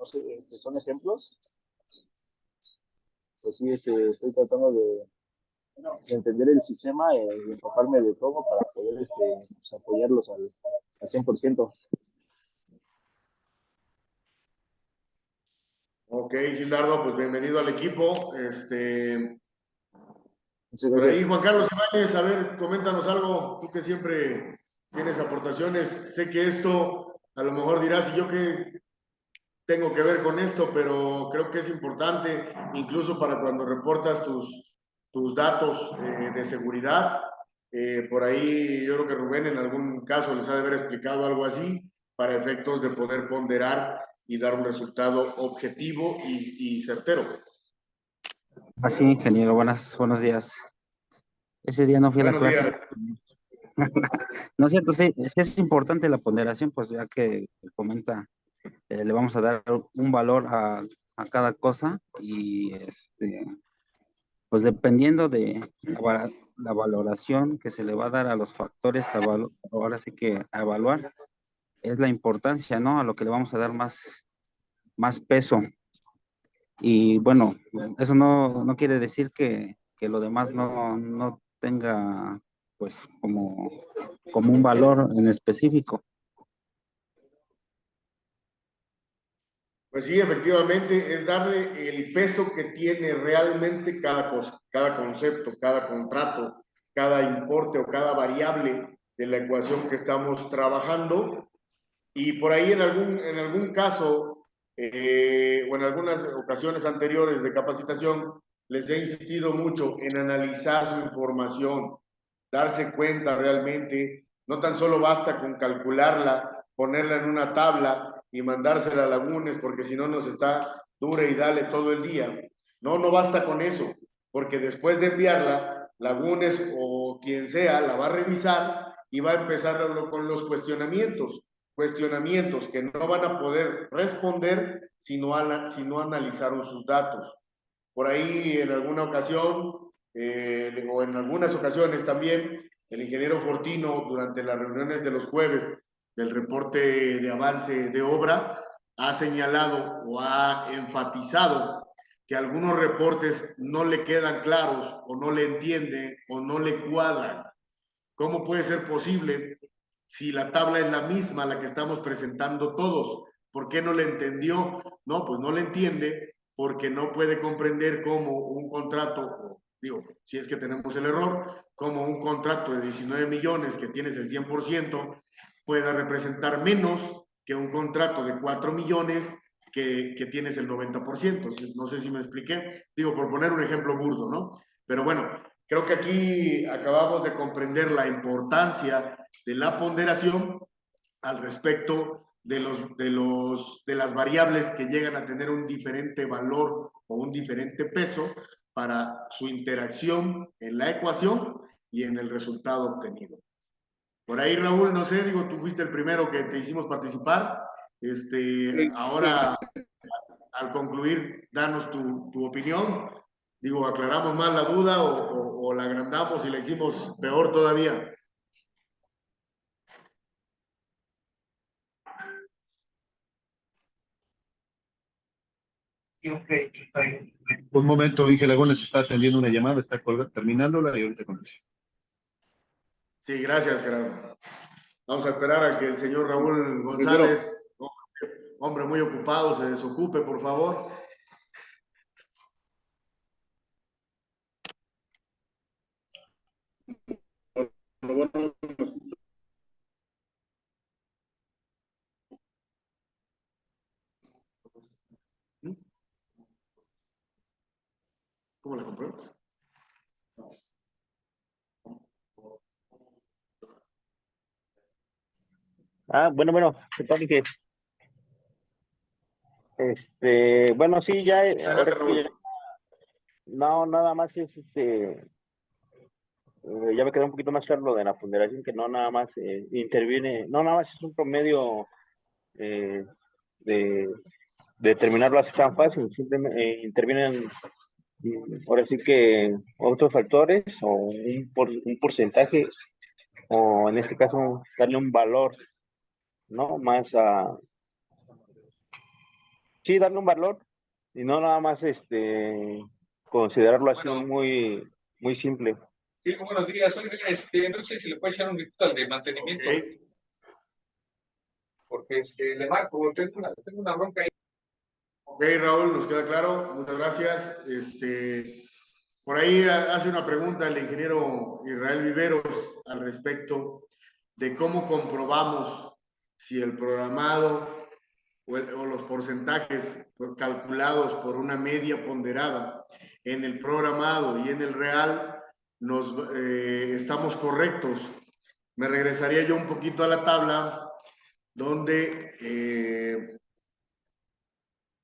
sé, son ejemplos, pues sí, estoy tratando de entender el sistema y enfocarme de todo para poder pues, apoyarlos al 100%. Ok, Gildardo, pues bienvenido al equipo. Muchas Por ahí, gracias. Juan Carlos Ibáñez, a ver, coméntanos algo, tú que siempre tienes aportaciones. Sé que esto, a lo mejor dirás, ¿y yo qué tengo que ver con esto? Pero creo que es importante, incluso para cuando reportas tus datos de seguridad. Por ahí yo creo que Rubén en algún caso les ha de haber explicado algo así, para efectos de poder ponderar y dar un resultado objetivo y certero. Así, ingeniero, buenos días. Ese día no fui a la Buenos clase. días. No es cierto, sí, es importante la ponderación, pues ya que comenta, le vamos a dar un valor a cada cosa y pues dependiendo de la valoración que se le va a dar a los factores, ahora sí que a evaluar, es la importancia, ¿no? A lo que le vamos a dar más peso. Y bueno, eso no quiere decir que lo demás no tenga pues como un valor en específico. Pues sí, efectivamente, es darle el peso que tiene realmente cada cosa, cada concepto, cada contrato, cada importe o cada variable de la ecuación que estamos trabajando. Y por ahí en algún caso, o en algunas ocasiones anteriores de capacitación, les he insistido mucho en analizar su información, darse cuenta realmente, no tan solo basta con calcularla, ponerla en una tabla y mandársela a Lagunes, porque si no nos está dure y dale todo el día. No basta con eso, porque después de enviarla, Lagunes o quien sea la va a revisar y va a empezar con los cuestionamientos que no van a poder responder si no analizaron sus datos. Por ahí en alguna ocasión, o en algunas ocasiones también, el ingeniero Fortino, durante las reuniones de los jueves del reporte de avance de obra, ha señalado o ha enfatizado que algunos reportes no le quedan claros o no le entiende o no le cuadran. ¿Cómo puede ser posible si la tabla es la misma, la que estamos presentando todos? ¿Por qué no le entendió? No, pues no le entiende porque no puede comprender cómo un contrato, digo, si es que tenemos el error, como un contrato de 19 millones que tienes el 100% pueda representar menos que un contrato de 4 millones que tienes el 90%. No sé si me expliqué. Digo, por poner un ejemplo burdo, ¿no? Pero bueno, creo que aquí acabamos de comprender la importancia de la ponderación al respecto de las variables que llegan a tener un diferente valor o un diferente peso para su interacción en la ecuación y en el resultado obtenido. Por ahí, Raúl, no sé, digo, tú fuiste el primero que te hicimos participar. Ahora, al concluir, danos tu opinión. Digo, ¿aclaramos más la duda o la agrandamos y la hicimos peor todavía? Un momento, Inge Lagunes está atendiendo una llamada, está terminándola y ahorita contesta. Sí, gracias, Gerardo. Vamos a esperar a que el señor Raúl González, hombre muy ocupado, se desocupe, por favor. ¿Cómo la compruebas? Bueno, supongo que, bueno, sí, ya, ahora Adelante, sí, Raúl. no, nada más es, ya me quedó un poquito más claro lo de la ponderación, que no nada más interviene, no nada más es un promedio de determinarlo así tan fácil, simplemente intervienen ahora sí que otros factores o un porcentaje, o en este caso darle un valor, ¿no? Más a, sí, darle un valor y no nada más considerarlo así muy simple. Sí, buenos días. Oiga, no sé si le puede echar un grito al de mantenimiento. Okay. Porque le marco, tengo una bronca ahí. Ok, Raúl, nos queda claro. Muchas gracias. Por ahí hace una pregunta el ingeniero Israel Viveros al respecto de cómo comprobamos si el programado o los porcentajes calculados por una media ponderada en el programado y en el real estamos correctos. Me regresaría yo un poquito a la tabla donde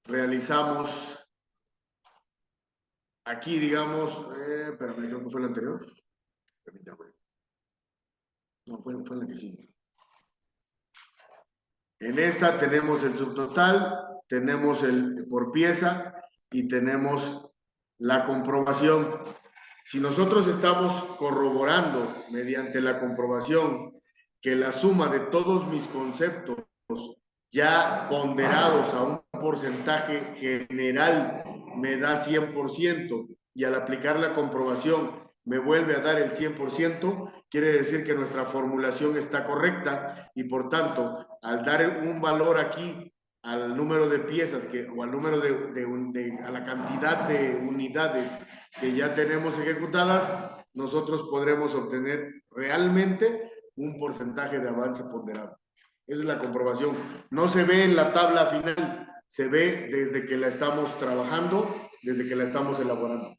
realizamos aquí, digamos, pero creo que fue la anterior. Permítame. No, fue la que sigue. En esta tenemos el subtotal, tenemos el por pieza y tenemos la comprobación. Si nosotros estamos corroborando mediante la comprobación que la suma de todos mis conceptos ya ponderados a un porcentaje general me da 100% y al aplicar la comprobación me vuelve a dar el 100%, quiere decir que nuestra formulación está correcta y por tanto, al dar un valor aquí al número de piezas o al número a la cantidad de unidades que ya tenemos ejecutadas, nosotros podremos obtener realmente un porcentaje de avance ponderado. Esa es la comprobación. No se ve en la tabla final, se ve desde que la estamos trabajando, desde que la estamos elaborando.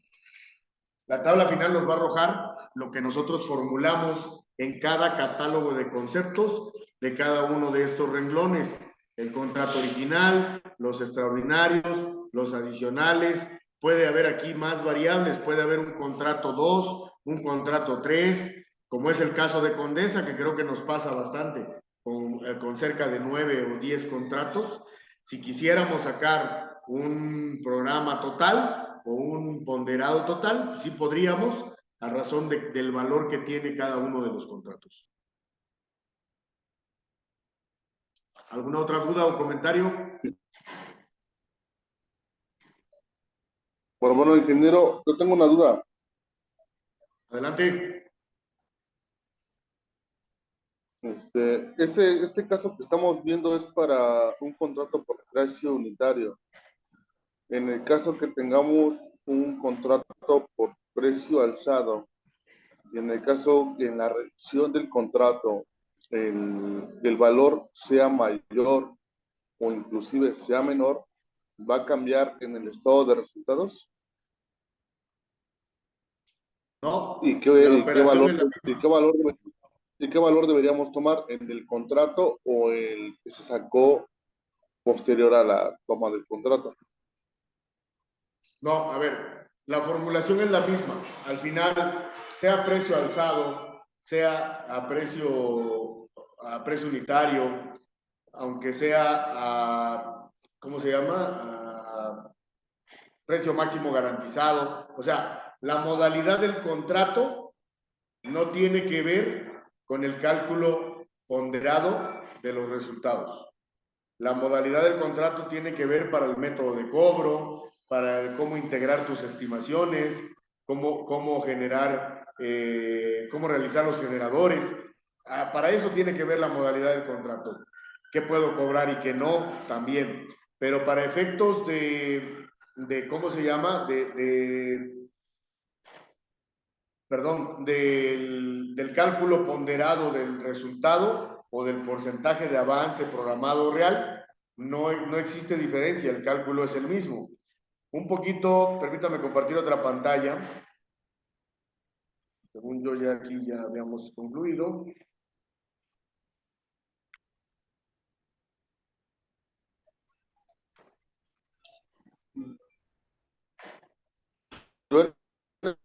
La tabla final nos va a arrojar lo que nosotros formulamos en cada catálogo de conceptos de cada uno de estos renglones. El contrato original, los extraordinarios, los adicionales. Puede haber aquí más variables, puede haber un contrato 2, un contrato 3, como es el caso de Condesa, que creo que nos pasa bastante, con cerca de 9 o 10 contratos. Si quisiéramos sacar un programa total, o un ponderado total, sí podríamos, a razón del valor que tiene cada uno de los contratos. ¿Alguna otra duda o comentario? Bueno, ingeniero, yo tengo una duda. Adelante. Este caso que estamos viendo es para un contrato por precio unitario. En el caso que tengamos un contrato por precio alzado, y en el caso que en la revisión del contrato el valor sea mayor o inclusive sea menor, ¿va a cambiar en el estado de resultados? No, ¿Y la y operación es la misma. qué valor deberíamos tomar, el del contrato o el que se sacó posterior a la toma del contrato? No, a ver, la formulación es la misma. Al final, sea precio alzado, sea a precio unitario, aunque sea ¿cómo se llama? A precio máximo garantizado. O sea, la modalidad del contrato no tiene que ver con el cálculo ponderado de los resultados. La modalidad del contrato tiene que ver para el método de cobro, para cómo integrar tus estimaciones, cómo generar, cómo realizar los generadores. Para eso tiene que ver la modalidad del contrato. ¿Qué puedo cobrar y qué no? También. Pero para efectos ¿cómo se llama? Perdón, del cálculo ponderado del resultado o del porcentaje de avance programado real, no existe diferencia, el cálculo es el mismo. Un poquito, permítame compartir otra pantalla. Según yo ya aquí ya habíamos concluido. Yo en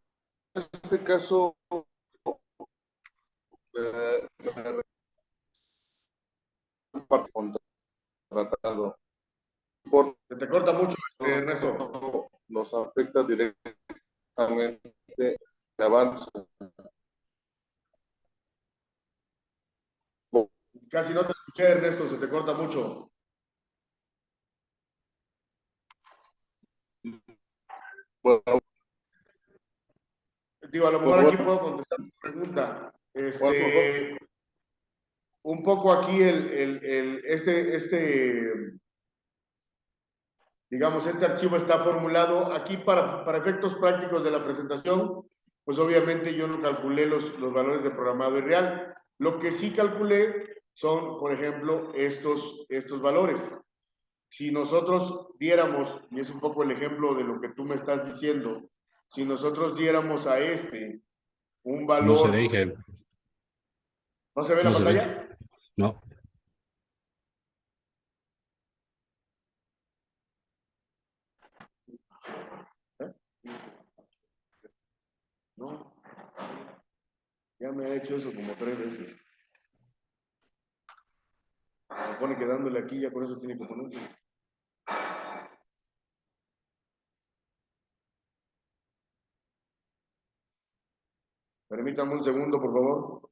este caso, parte contratado, por Se te corta mucho, Ernesto. nos afecta directamente el avance. Casi no te escuché, Ernesto, se te corta mucho. Bueno, Digo, a lo mejor aquí puedo contestar tu pregunta. Un poco aquí digamos, este archivo está formulado aquí para efectos prácticos de la presentación, pues obviamente yo no calculé los valores de programado y real. Lo que sí calculé son, por ejemplo, estos valores. Si nosotros diéramos, y es un poco el ejemplo de lo que tú me estás diciendo, si nosotros diéramos a un valor... No se ve, Inge. ¿No se ve la No se ve. pantalla? No. No. Ya me he hecho eso como 3 veces. Me pone que dándole aquí, ya con eso tiene que ponerse. Permítame un segundo, por favor.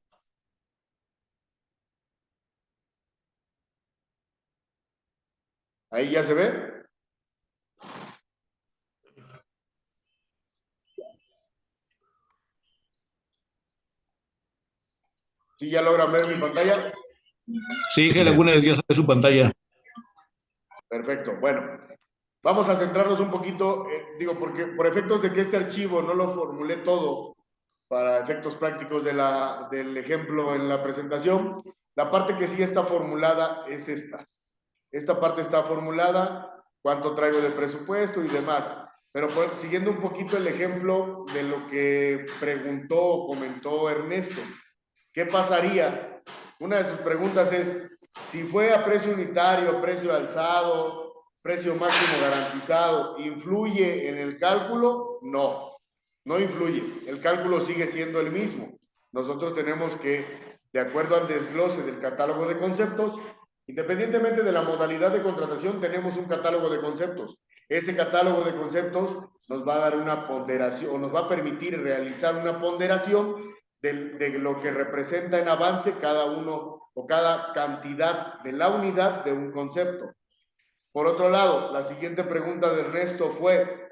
¿Ahí ya se ve? ¿Sí ya logran ver mi pantalla? Sí, Inge Laguna ya sale su pantalla. Perfecto. Bueno, vamos a centrarnos un poquito, digo, porque por efectos de que este archivo no lo formulé todo para efectos prácticos del ejemplo en la presentación, la parte que sí está formulada es esta. Esta parte está formulada, cuánto traigo de presupuesto y demás. Pero siguiendo un poquito el ejemplo de lo que preguntó o comentó Ernesto, ¿qué pasaría? Una de sus preguntas es, si fue a precio unitario, a precio alzado, precio máximo garantizado, ¿influye en el cálculo? No, no influye. El cálculo sigue siendo el mismo. Nosotros tenemos que, de acuerdo al desglose del catálogo de conceptos, independientemente de la modalidad de contratación, tenemos un catálogo de conceptos. Ese catálogo de conceptos nos va a dar una ponderación, o nos va a permitir realizar una ponderación de lo que representa en avance cada uno o cada cantidad de la unidad de un concepto. Por otro lado, la siguiente pregunta de Ernesto fue,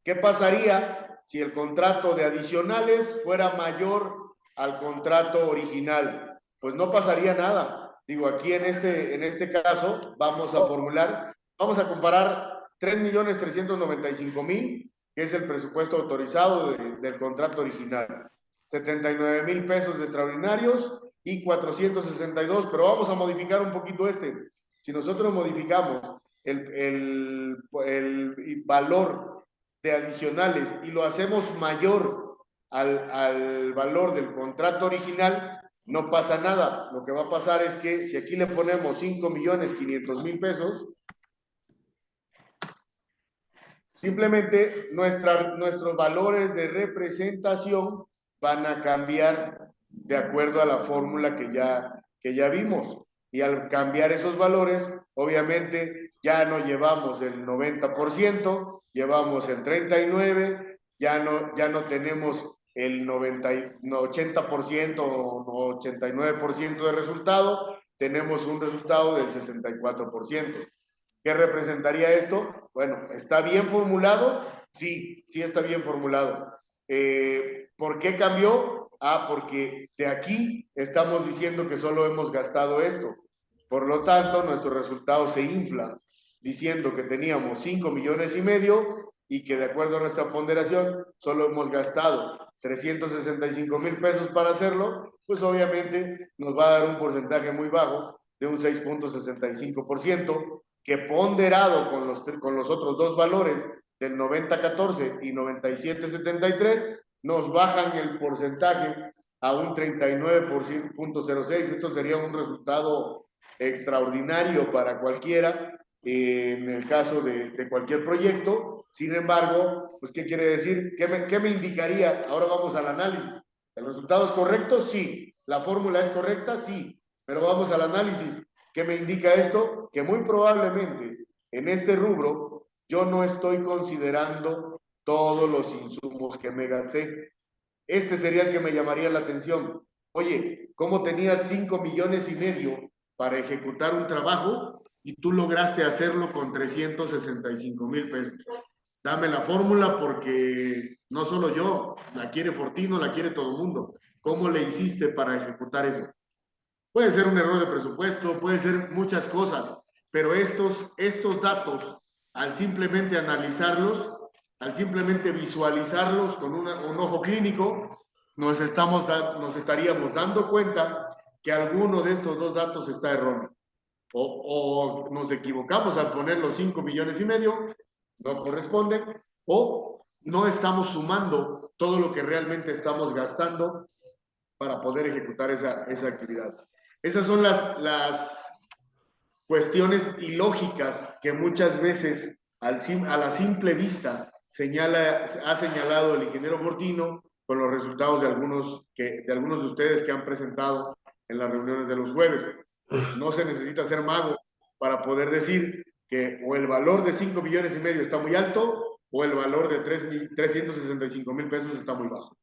¿Qué pasaría si el contrato de adicionales fuera mayor al contrato original? Pues no pasaría nada. Digo, aquí en este caso vamos a formular, vamos a comparar 3.395.000, que es el presupuesto autorizado del contrato original. 79,000 pesos de extraordinarios y 462, pero vamos a modificar un poquito este. Si nosotros modificamos el valor de adicionales y lo hacemos mayor al valor del contrato original, no pasa nada. Lo que va a pasar es que si aquí le ponemos 5,500,000 pesos, simplemente nuestros valores de representación van a cambiar de acuerdo a la fórmula que ya vimos. Y al cambiar esos valores, obviamente ya no llevamos el 90%, llevamos el 39%, ya no tenemos el 80% o 89% de resultado, tenemos un resultado del 64%. ¿Qué representaría esto? Bueno, ¿está bien formulado? Sí, sí está bien formulado. ¿Por qué cambió? Porque de aquí estamos diciendo que solo hemos gastado esto. Por lo tanto, nuestro resultado se infla, diciendo que teníamos 5,5 millones y que de acuerdo a nuestra ponderación solo hemos gastado 365,000 pesos para hacerlo, pues obviamente nos va a dar un porcentaje muy bajo de un 6,65%, que ponderado con los otros dos valores del 90-14 y 97-73, nos bajan el porcentaje a un 39,06%. Esto sería un resultado extraordinario para cualquiera en el caso de cualquier proyecto. Sin embargo, pues, ¿qué quiere decir? ¿Qué me indicaría? Ahora vamos al análisis. ¿El resultado es correcto? Sí. ¿La fórmula es correcta? Sí. Pero vamos al análisis. ¿Qué me indica esto? Que muy probablemente en este rubro yo no estoy considerando todos los insumos que me gasté. Este sería el que me llamaría la atención. Oye, ¿cómo tenías 5,5 millones para ejecutar un trabajo y tú lograste hacerlo con 365,000 pesos? Dame la fórmula porque no solo yo, la quiere Fortino, la quiere todo el mundo. ¿Cómo le hiciste para ejecutar eso? Puede ser un error de presupuesto, puede ser muchas cosas, pero estos datos, al simplemente analizarlos, al simplemente visualizarlos con un ojo clínico, nos estaríamos dando cuenta que alguno de estos dos datos está erróneo. O nos equivocamos al poner los 5,5 millones, no corresponden, o no estamos sumando todo lo que realmente estamos gastando para poder ejecutar esa actividad. Esas son las cuestiones ilógicas que muchas veces a la simple vista ha señalado el ingeniero Fortino con los resultados de algunos de ustedes que han presentado en las reuniones de los jueves. No se necesita ser mago para poder decir que o el valor de 5,5 millones está muy alto o el valor de 365,000 pesos está muy bajo.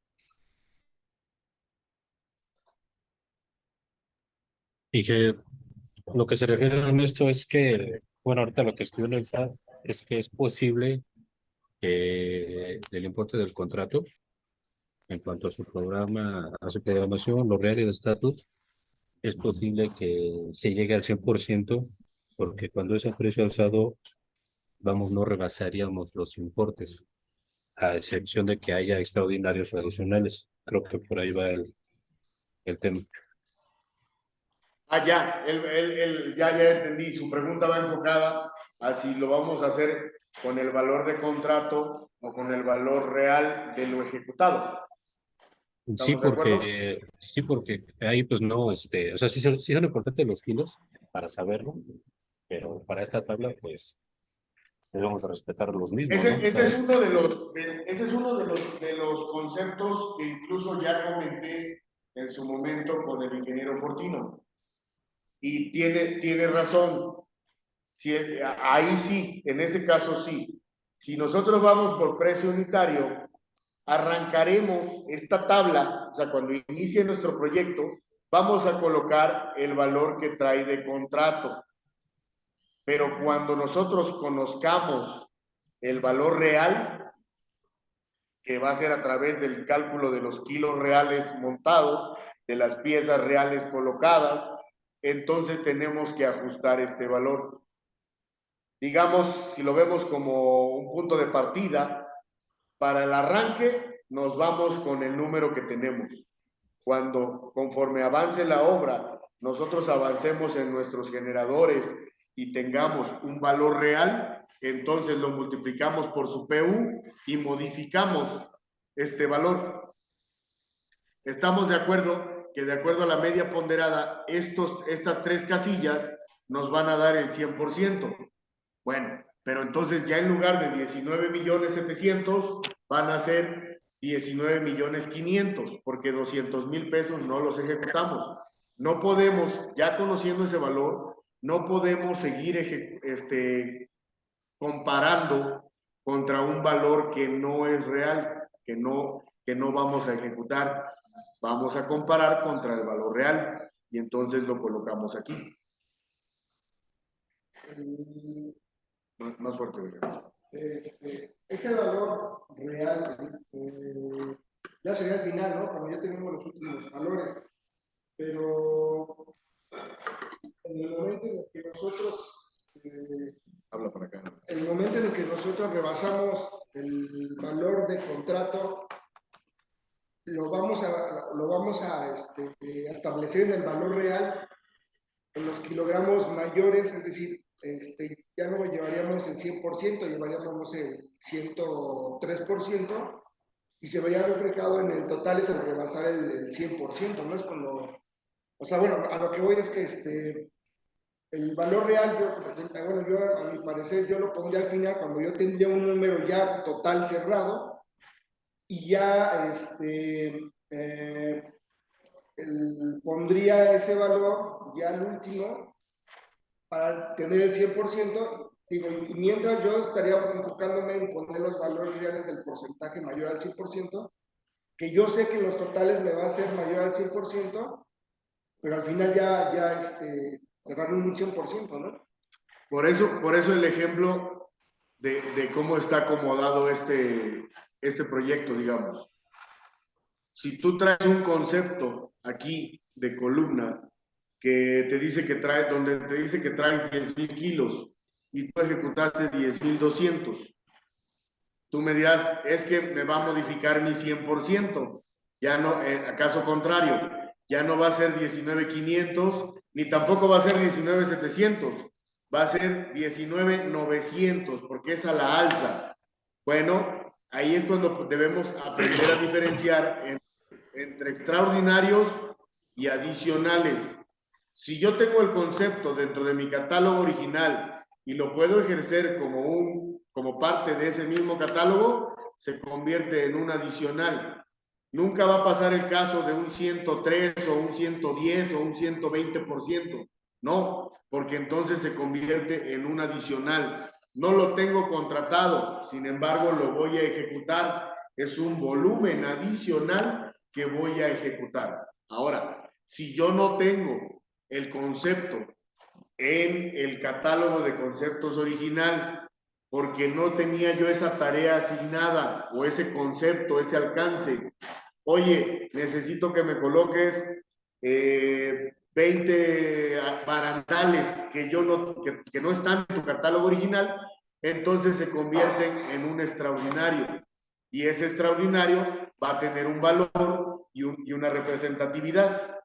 Y que lo que se refiere a esto es que, bueno, ahorita lo que estoy en el chat es que es posible que del importe del contrato, en cuanto a su programa, a su programación, lo real y el estatus, es posible que se llegue al 100%, porque cuando es a precio alzado, vamos, no rebasaríamos los importes, a excepción de que haya extraordinarios o adicionales. Creo que por ahí va el tema. Ya entendí. Su pregunta va enfocada a si lo vamos a hacer con el valor de contrato o con el valor real de lo ejecutado. Sí, porque ahí pues no, o sea, sí son importantes los kilos para saberlo, pero para esta tabla pues debemos respetar los mismos, ¿no? Ese es uno de los conceptos que incluso ya comenté en su momento con el ingeniero Fortino. Y tiene razón. Ahí sí, en ese caso sí. Si nosotros vamos por precio unitario, arrancaremos esta tabla, o sea, cuando inicie nuestro proyecto, vamos a colocar el valor que trae de contrato. Pero cuando nosotros conozcamos el valor real, que va a ser a través del cálculo de los kilos reales montados, de las piezas reales colocadas, entonces tenemos que ajustar este valor. Digamos, si lo vemos como un punto de partida, para el arranque nos vamos con el número que tenemos. Cuando, conforme avance la obra, nosotros avancemos en nuestros generadores y tengamos un valor real, entonces lo multiplicamos por su PU y modificamos este valor. Estamos de acuerdo que de acuerdo a la media ponderada, estas tres casillas nos van a dar el 100%. Bueno, pero entonces ya en lugar de 19.700.000 van a ser 19.500.000, porque 200,000 pesos no los ejecutamos. No podemos, ya conociendo ese valor, no podemos seguir comparando contra un valor que no es real, que no vamos a ejecutar. Vamos a comparar contra el valor real y entonces lo colocamos aquí. Más fuerte. Ese valor real ya sería el final, ¿no? Cuando ya tenemos los últimos valores. Pero en el momento en el que nosotros habla para acá. En el momento en el que nosotros rebasamos el valor de contrato, lo vamos a establecer en el valor real, en los kilogramos mayores, es decir, ya no llevaríamos el 100%, llevaríamos el 103%, y se vería reflejado en el total es el rebasar el 100%, ¿no? Es cuando, o sea, bueno, a lo que voy es que el valor real, yo a mi parecer, yo lo pondría al final cuando yo tendría un número ya total cerrado, y ya pondría ese valor ya al último para tener el 100%, digo, y mientras yo estaría enfocándome en poner los valores reales del porcentaje mayor al 100%, que yo sé que en los totales me va a ser mayor al 100%, pero al final ya cerrar un 100%, ¿no? Por eso el ejemplo de cómo está acomodado este proyecto, digamos. Si tú traes un concepto aquí de columna que te dice que traes 10,000 kilos y tú ejecutaste 10,200, tú me dirás, es que me va a modificar mi 100%, ya no, acaso contrario, ya no va a ser 19,500, ni tampoco va a ser 19,700, va a ser 19,900, porque es a la alza. Bueno, ahí es cuando debemos aprender a diferenciar entre extraordinarios y adicionales. Si yo tengo el concepto dentro de mi catálogo original y lo puedo ejercer como parte de ese mismo catálogo, se convierte en un adicional. Nunca va a pasar el caso de un 103 o un 110 o un 120%. No, porque entonces se convierte en un adicional. No lo tengo contratado, sin embargo lo voy a ejecutar. Es un volumen adicional que voy a ejecutar. Ahora, si yo no tengo el concepto en el catálogo de conceptos original, porque no tenía yo esa tarea asignada o ese concepto, ese alcance. Oye, necesito que me coloques 20 barandales que no están en tu catálogo original, entonces se convierten en un extraordinario. Y ese extraordinario va a tener un valor y una representatividad.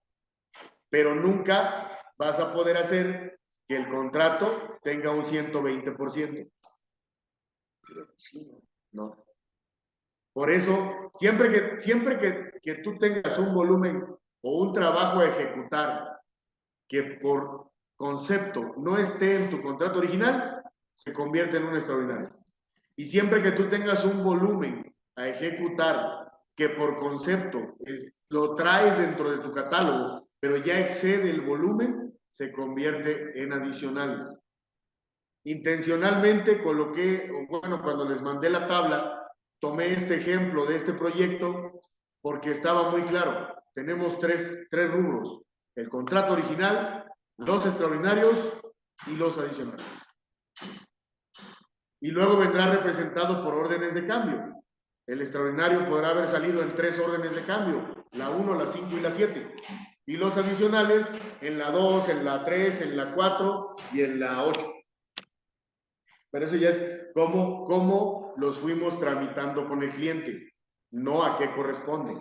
Pero nunca vas a poder hacer que el contrato tenga un 120%. No. Por eso, siempre que tú tengas un volumen o un trabajo a ejecutar que por concepto no esté en tu contrato original, se convierte en un extraordinario. Y siempre que tú tengas un volumen a ejecutar que por concepto lo traes dentro de tu catálogo, pero ya excede el volumen, se convierte en adicionales. Intencionalmente coloqué, cuando les mandé la tabla, tomé este ejemplo de este proyecto porque estaba muy claro. Tenemos tres rubros: el contrato original, los extraordinarios y los adicionales. Y luego vendrá representado por órdenes de cambio. El extraordinario podrá haber salido en 3 órdenes de cambio, la 1, la 5 y la 7. Y los adicionales en la 2, en la 3, en la 4 y en la 8. Pero eso ya es cómo los fuimos tramitando con el cliente, no a qué corresponde.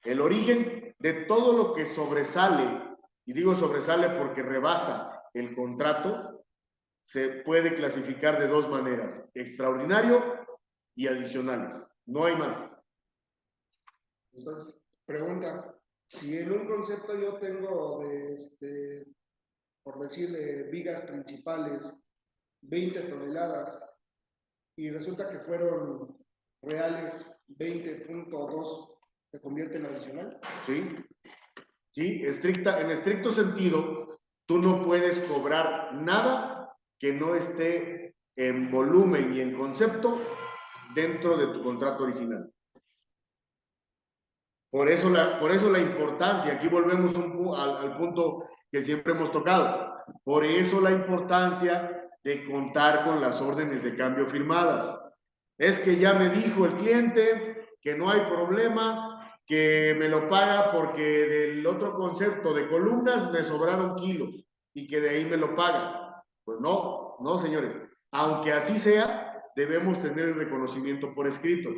El origen de todo lo que sobresale, y digo sobresale porque rebasa el contrato, se puede clasificar de 2 maneras, extraordinario y adicionales. No hay más. Entonces, pregunta, si en un concepto yo tengo por decirle, vigas principales, 20 toneladas, y resulta que fueron reales 20.2, ¿se convierte en adicional? Sí, sí, en estricto sentido, tú no puedes cobrar nada que no esté en volumen y en concepto dentro de tu contrato original. Por eso la importancia, aquí volvemos al punto que siempre hemos tocado, por eso la importancia de contar con las órdenes de cambio firmadas. Es que ya me dijo el cliente que no hay problema, que me lo paga porque del otro concepto de columnas me sobraron kilos y que de ahí me lo paga. Pues no, no, señores. Aunque así sea, debemos tener el reconocimiento por escrito.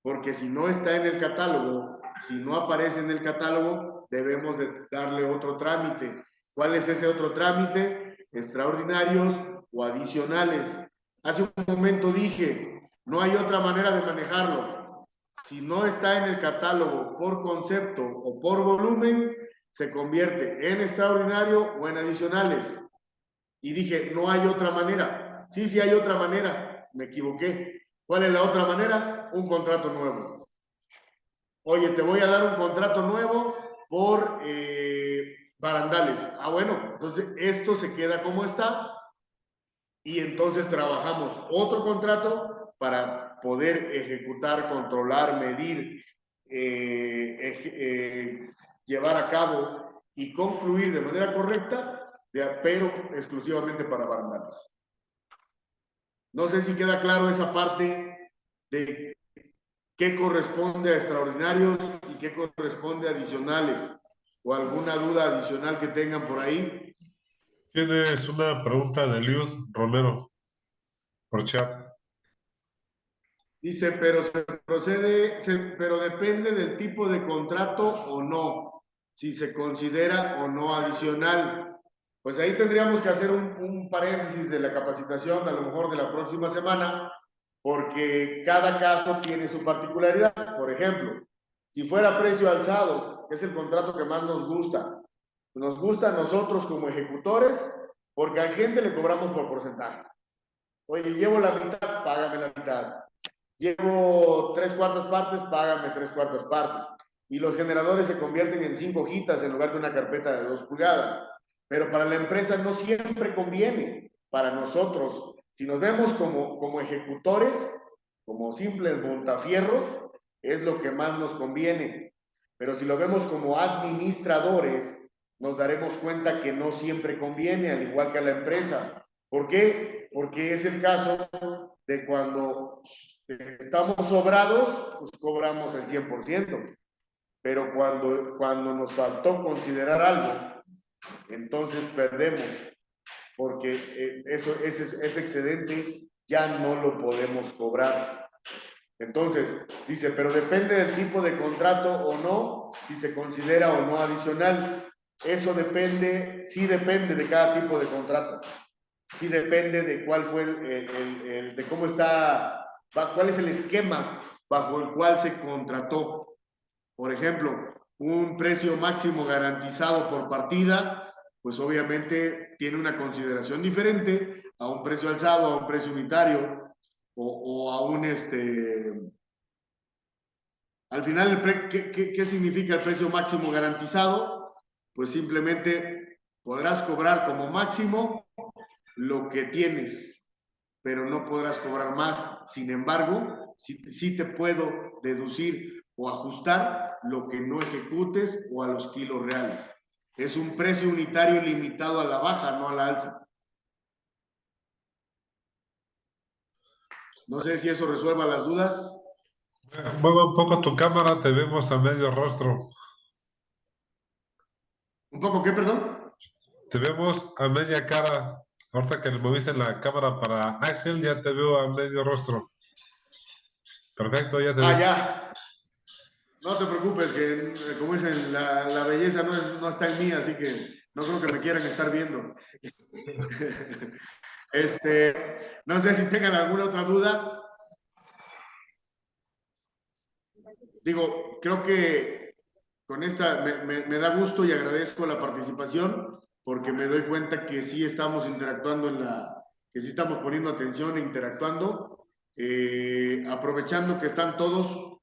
Porque si no está en el catálogo, si no aparece en el catálogo, debemos de darle otro trámite. ¿Cuál es ese otro trámite? Extraordinarios o adicionales. Hace un momento dije, no hay otra manera de manejarlo. Si no está en el catálogo por concepto o por volumen, se convierte en extraordinario o en adicionales. Y dije, no hay otra manera. Sí, sí hay otra manera. Me equivoqué. ¿Cuál es la otra manera? Un contrato nuevo. Oye, te voy a dar un contrato nuevo por barandales. Ah, bueno, entonces esto se queda como está y entonces trabajamos otro contrato para poder ejecutar, controlar, medir, llevar a cabo y concluir de manera correcta, pero exclusivamente para barandales. No sé si queda claro esa parte de qué corresponde a extraordinarios y qué corresponde a adicionales, o alguna duda adicional que tengan por ahí. Tienes una pregunta de Eliud Romero por chat. Dice, pero pero depende del tipo de contrato o no, si se considera o no adicional. Pues ahí tendríamos que hacer un paréntesis de la capacitación, a lo mejor de la próxima semana, porque cada caso tiene su particularidad. Por ejemplo, si fuera precio alzado, que es el contrato que más nos gusta a nosotros como ejecutores, porque a gente le cobramos por porcentaje. Oye, llevo la mitad, págame la mitad. Llevo 3/4 partes, págame 3/4 partes. Y los generadores se convierten en 5 hojitas en lugar de una carpeta de 2 pulgadas. Pero para la empresa no siempre conviene. Para nosotros, si nos vemos como ejecutores, como simples montafierros, es lo que más nos conviene. Pero si lo vemos como administradores, nos daremos cuenta que no siempre conviene, al igual que a la empresa. ¿Por qué? Porque es el caso de cuando estamos sobrados, pues cobramos el 100%. Pero cuando nos faltó considerar algo, entonces perdemos, porque ese excedente ya no lo podemos cobrar. Entonces, dice, pero depende del tipo de contrato o no, si se considera o no adicional. Eso depende, sí depende de cada tipo de contrato. Sí depende de cuál fue de cómo está, cuál es el esquema bajo el cual se contrató. Por ejemplo, un precio máximo garantizado por partida, pues obviamente tiene una consideración diferente a un precio alzado, a un precio unitario o a un Al final, ¿qué significa el precio máximo garantizado? Pues simplemente podrás cobrar como máximo lo que tienes, pero no podrás cobrar más. Sin embargo, sí te puedo deducir o ajustar lo que no ejecutes o a los kilos reales. Es un precio unitario limitado a la baja, no a la alza. No sé si eso resuelva las dudas. Mueve un poco tu cámara, te vemos a medio rostro. ¿Un poco qué, perdón? Te vemos a media cara. Ahorita que le moviste la cámara para Axel, ya te veo a medio rostro. Perfecto, ya te ves. Ya. No te preocupes, que como dicen, la belleza no está en mí, así que no creo que me quieran estar viendo. No sé si tengan alguna otra duda. Digo, creo que con esta me da gusto y agradezco la participación, porque me doy cuenta que sí estamos interactuando que sí estamos poniendo atención e interactuando, aprovechando que están todos,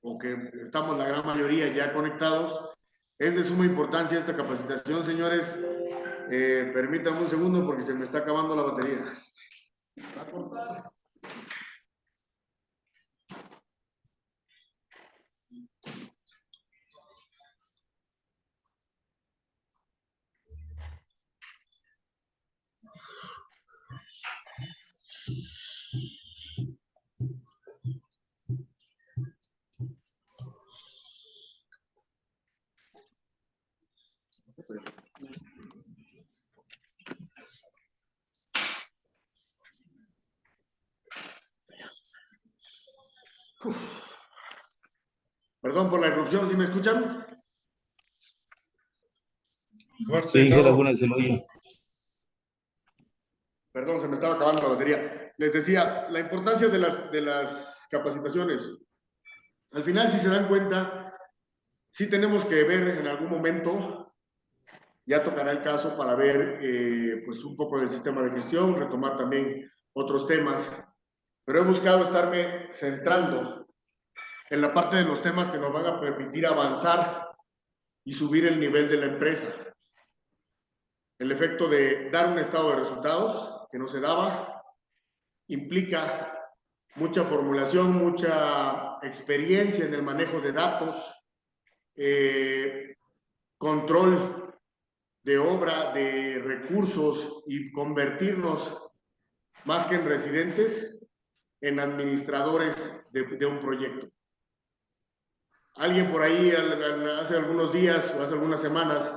o que estamos la gran mayoría ya conectados. Es de suma importancia esta capacitación, señores. Permítanme un segundo porque se me está acabando la batería. Va a cortar. Perdón por la interrupción, ¿sí me escuchan? Sí, Laguna, se lo oye. Perdón, se me estaba acabando la batería. Les decía, la importancia de las capacitaciones. Al final, si se dan cuenta, sí tenemos que ver en algún momento, ya tocará el caso para ver pues un poco del sistema de gestión, retomar también otros temas, pero he buscado estarme centrando en la parte de los temas que nos van a permitir avanzar y subir el nivel de la empresa. El efecto de dar un estado de resultados que no se daba implica mucha formulación, mucha experiencia en el manejo de datos, control de obra, de recursos, y convertirnos más que en residentes, en administradores de un proyecto. Alguien por ahí hace algunos días o hace algunas semanas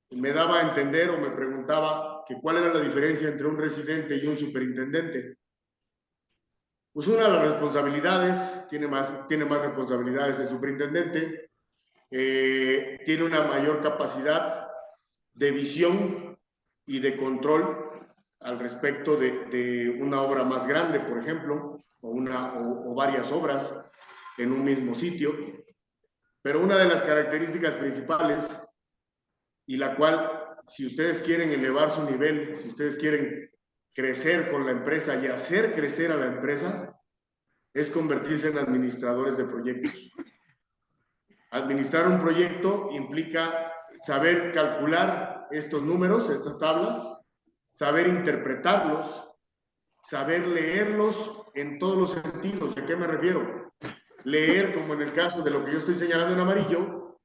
me daba a entender o me preguntaba que cuál era la diferencia entre un residente y un superintendente. Pues una de las responsabilidades, tiene más responsabilidades el superintendente, tiene una mayor capacidad de visión y de control al respecto de una obra más grande, por ejemplo, o varias obras en un mismo sitio. Pero una de las características principales, y la cual, si ustedes quieren elevar su nivel, si ustedes quieren crecer con la empresa y hacer crecer a la empresa, es convertirse en administradores de proyectos. Administrar un proyecto implica saber calcular estos números, estas tablas, saber interpretarlos, saber leerlos en todos los sentidos. ¿A qué me refiero? Leer, como en el caso de lo que yo estoy señalando en amarillo,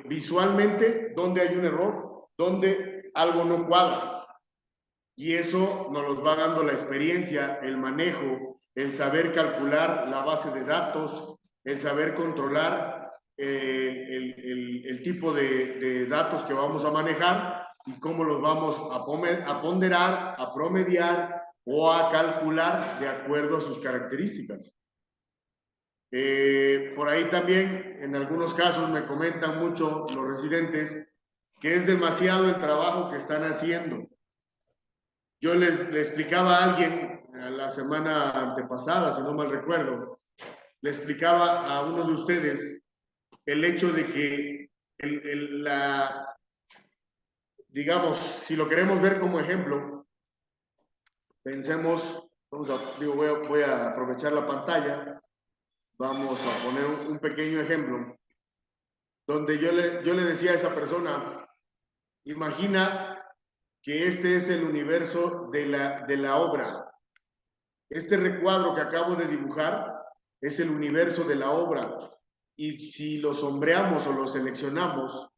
visualmente dónde hay un error, dónde algo no cuadra. Y eso nos los va dando la experiencia, el manejo, el saber calcular la base de datos, el saber controlar el tipo de datos que vamos a manejar y cómo los vamos a ponderar, a promediar o a calcular de acuerdo a sus características. Por ahí también, en algunos casos, me comentan mucho los residentes que es demasiado el trabajo que están haciendo. Yo le explicaba a alguien la semana antepasada, si no mal recuerdo, le explicaba a uno de ustedes el hecho de que digamos, si lo queremos ver como ejemplo, pensemos, voy a aprovechar la pantalla, vamos a poner un pequeño ejemplo, donde yo le decía a esa persona, imagina que este es el universo de la obra. Este recuadro que acabo de dibujar es el universo de la obra. Y si lo sombreamos o lo seleccionamos,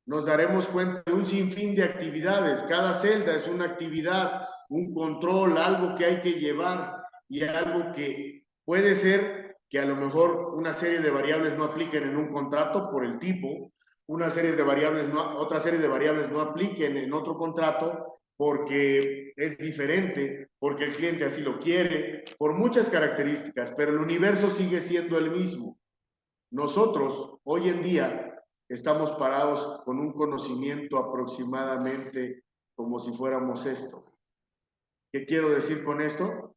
nos daremos cuenta de un sinfín de actividades. Cada celda es una actividad, un control, algo que hay que llevar y algo que Puede ser que a lo mejor una serie de variables no apliquen en un contrato por el tipo, otra serie de variables no apliquen en otro contrato porque es diferente, porque el cliente así lo quiere, por muchas características, pero el universo sigue siendo el mismo. Nosotros, hoy en día, estamos parados con un conocimiento aproximadamente como si fuéramos esto. ¿Qué quiero decir con esto?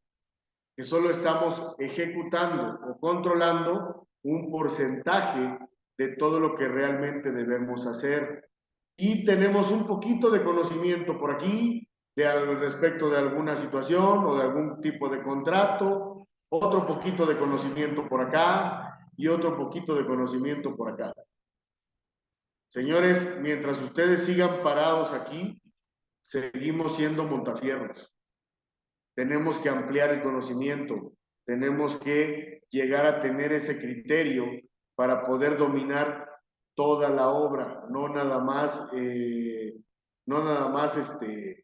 Que solo estamos ejecutando o controlando un porcentaje de todo lo que realmente debemos hacer. Y tenemos un poquito de conocimiento por aquí al respecto de alguna situación o de algún tipo de contrato, otro poquito de conocimiento por acá y otro poquito de conocimiento por acá. Señores, mientras ustedes sigan parados aquí, seguimos siendo montafierros. Tenemos que ampliar el conocimiento, tenemos que llegar a tener ese criterio para poder dominar toda la obra, no nada más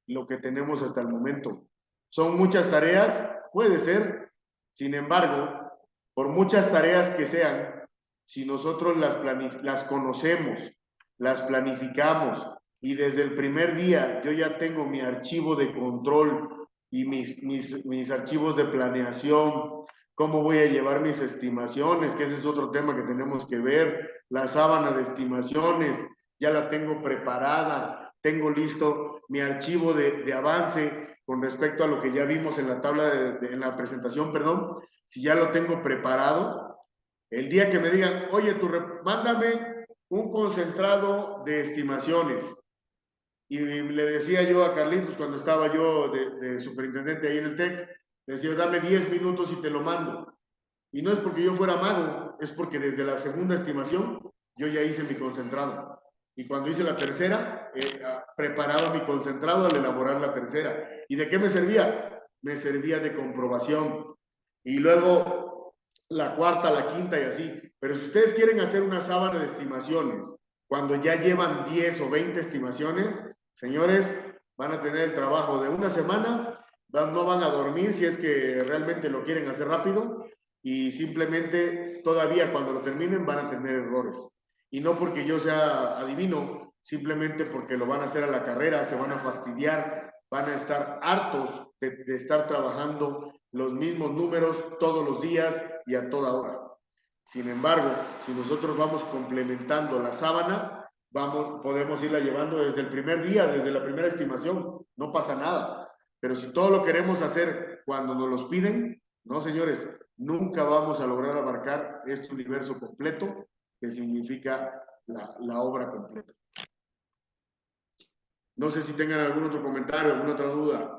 lo que tenemos hasta el momento. ¿Son muchas tareas? Puede ser. Sin embargo, por muchas tareas que sean, si nosotros las conocemos, las planificamos y desde el primer día yo ya tengo mi archivo de control y mis archivos de planeación, cómo voy a llevar mis estimaciones, que ese es otro tema que tenemos que ver, la sábana de estimaciones, ya la tengo preparada, tengo listo mi archivo de avance con respecto a lo que ya vimos en la tabla, en la presentación, perdón, si ya lo tengo preparado, el día que me digan, oye, mándame un concentrado de estimaciones. Y le decía yo a Carlitos cuando estaba yo de superintendente ahí en el TEC, le decía, dame 10 minutos y te lo mando. Y no es porque yo fuera mago, es porque desde la segunda estimación yo ya hice mi concentrado. Y cuando hice la tercera, preparaba mi concentrado al elaborar la tercera. ¿Y de qué me servía? Me servía de comprobación. Y luego la cuarta, la quinta y así. Pero si ustedes quieren hacer una sábana de estimaciones, cuando ya llevan 10 o 20 estimaciones, señores, van a tener el trabajo de una semana, no van a dormir si es que realmente lo quieren hacer rápido, y simplemente todavía cuando lo terminen van a tener errores. Y no porque yo sea adivino, simplemente porque lo van a hacer a la carrera, se van a fastidiar, van a estar hartos de estar trabajando los mismos números todos los días y a toda hora. Sin embargo, si nosotros vamos complementando la sábana, podemos irla llevando desde el primer día, desde la primera estimación, no pasa nada. Pero si todo lo queremos hacer cuando nos los piden, no, señores, nunca vamos a lograr abarcar este universo completo que significa la obra completa. No sé si tengan algún otro comentario, alguna otra duda.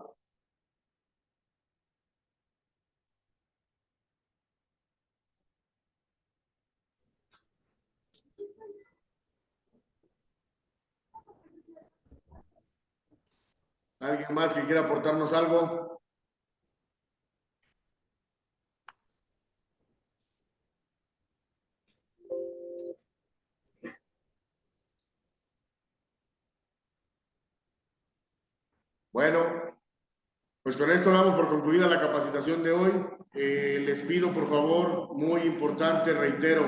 ¿Alguien más que quiera aportarnos algo? Bueno, pues con esto damos por concluida la capacitación de hoy. Les pido, por favor, muy importante, reitero,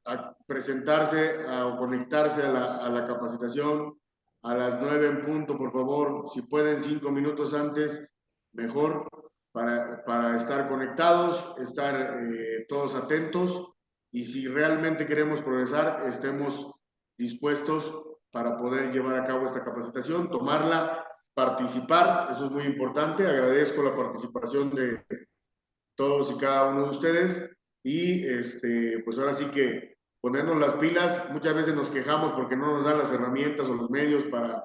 a presentarse o conectarse a la capacitación a las 9 en punto, por favor. Si pueden 5 minutos antes, mejor, para estar conectados, estar todos atentos, y si realmente queremos progresar, estemos dispuestos para poder llevar a cabo esta capacitación, tomarla, participar, eso es muy importante. Agradezco la participación de todos y cada uno de ustedes, y pues ahora sí que ponernos las pilas. Muchas veces nos quejamos porque no nos dan las herramientas o los medios para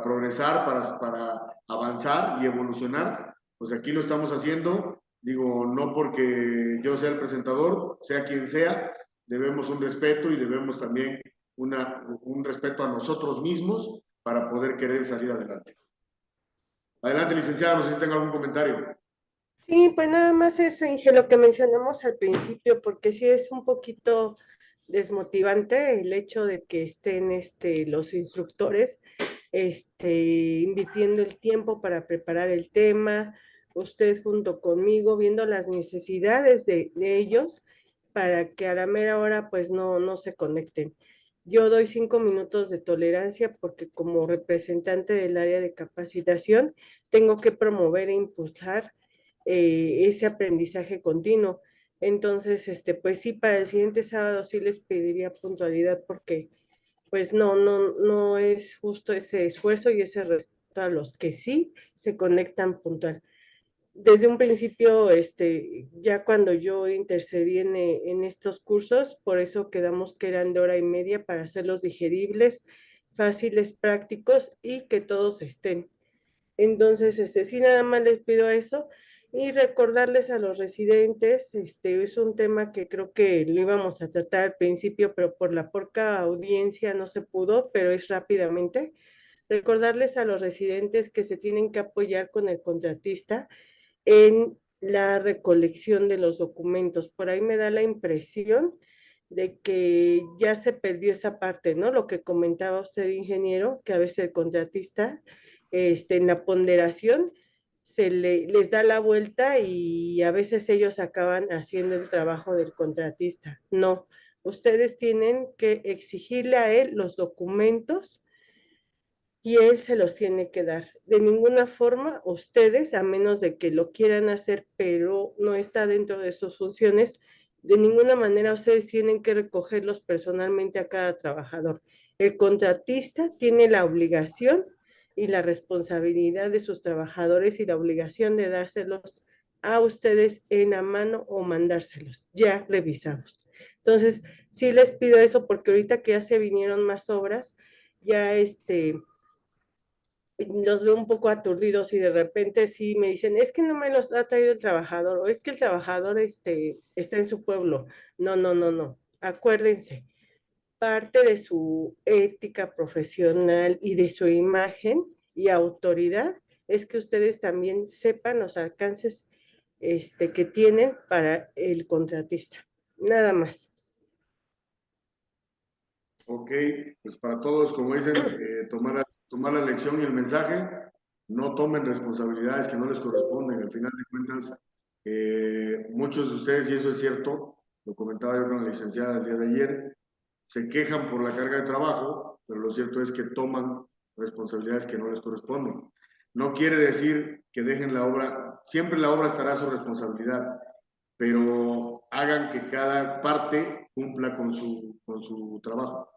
progresar, para avanzar y evolucionar. Pues aquí lo estamos haciendo, digo, no porque yo sea el presentador, sea quien sea, debemos un respeto y debemos también un respeto a nosotros mismos para poder querer salir adelante. Adelante, licenciada, no sé si tenga algún comentario. Sí, pues nada más eso, Inge, lo que mencionamos al principio, porque sí es un poquito desmotivante el hecho de que estén los instructores invirtiendo el tiempo para preparar el tema, usted junto conmigo, viendo las necesidades de ellos para que a la mera hora pues no se conecten. Yo doy 5 minutos de tolerancia porque como representante del área de capacitación tengo que promover e impulsar ese aprendizaje continuo. Entonces, pues sí, para el siguiente sábado sí les pediría puntualidad porque pues no es justo ese esfuerzo y ese respeto a los que sí se conectan puntual. Desde un principio, ya cuando yo intercedí en estos cursos, por eso quedamos que eran de hora y media para hacerlos digeribles, fáciles, prácticos y que todos estén. Entonces, sí, nada más les pido eso y recordarles a los residentes, es un tema que creo que lo íbamos a tratar al principio, pero por la poca audiencia no se pudo, pero es rápidamente. Recordarles a los residentes que se tienen que apoyar con el contratista en la recolección de los documentos. Por ahí me da la impresión de que ya se perdió esa parte, ¿no? Lo que comentaba usted, ingeniero, que a veces el contratista, en la ponderación, les da la vuelta y a veces ellos acaban haciendo el trabajo del contratista. No, ustedes tienen que exigirle a él los documentos y él se los tiene que dar. De ninguna forma, ustedes, a menos de que lo quieran hacer, pero no está dentro de sus funciones, de ninguna manera ustedes tienen que recogerlos personalmente a cada trabajador. El contratista tiene la obligación y la responsabilidad de sus trabajadores y la obligación de dárselos a ustedes en la mano o mandárselos ya revisados. Entonces, sí les pido eso porque ahorita que ya se vinieron más obras, ya los veo un poco aturdidos y de repente sí me dicen, es que no me los ha traído el trabajador, o es que el trabajador está en su pueblo. No. Acuérdense, parte de su ética profesional y de su imagen y autoridad es que ustedes también sepan los alcances que tienen para el contratista. Nada más. Ok, pues para todos, como dicen, tomar la lección y el mensaje, no tomen responsabilidades que no les corresponden. Al final de cuentas, muchos de ustedes, y eso es cierto, lo comentaba yo con la licenciada el día de ayer, se quejan por la carga de trabajo, pero lo cierto es que toman responsabilidades que no les corresponden. No quiere decir que dejen la obra, siempre la obra estará a su responsabilidad, pero hagan que cada parte cumpla con su trabajo.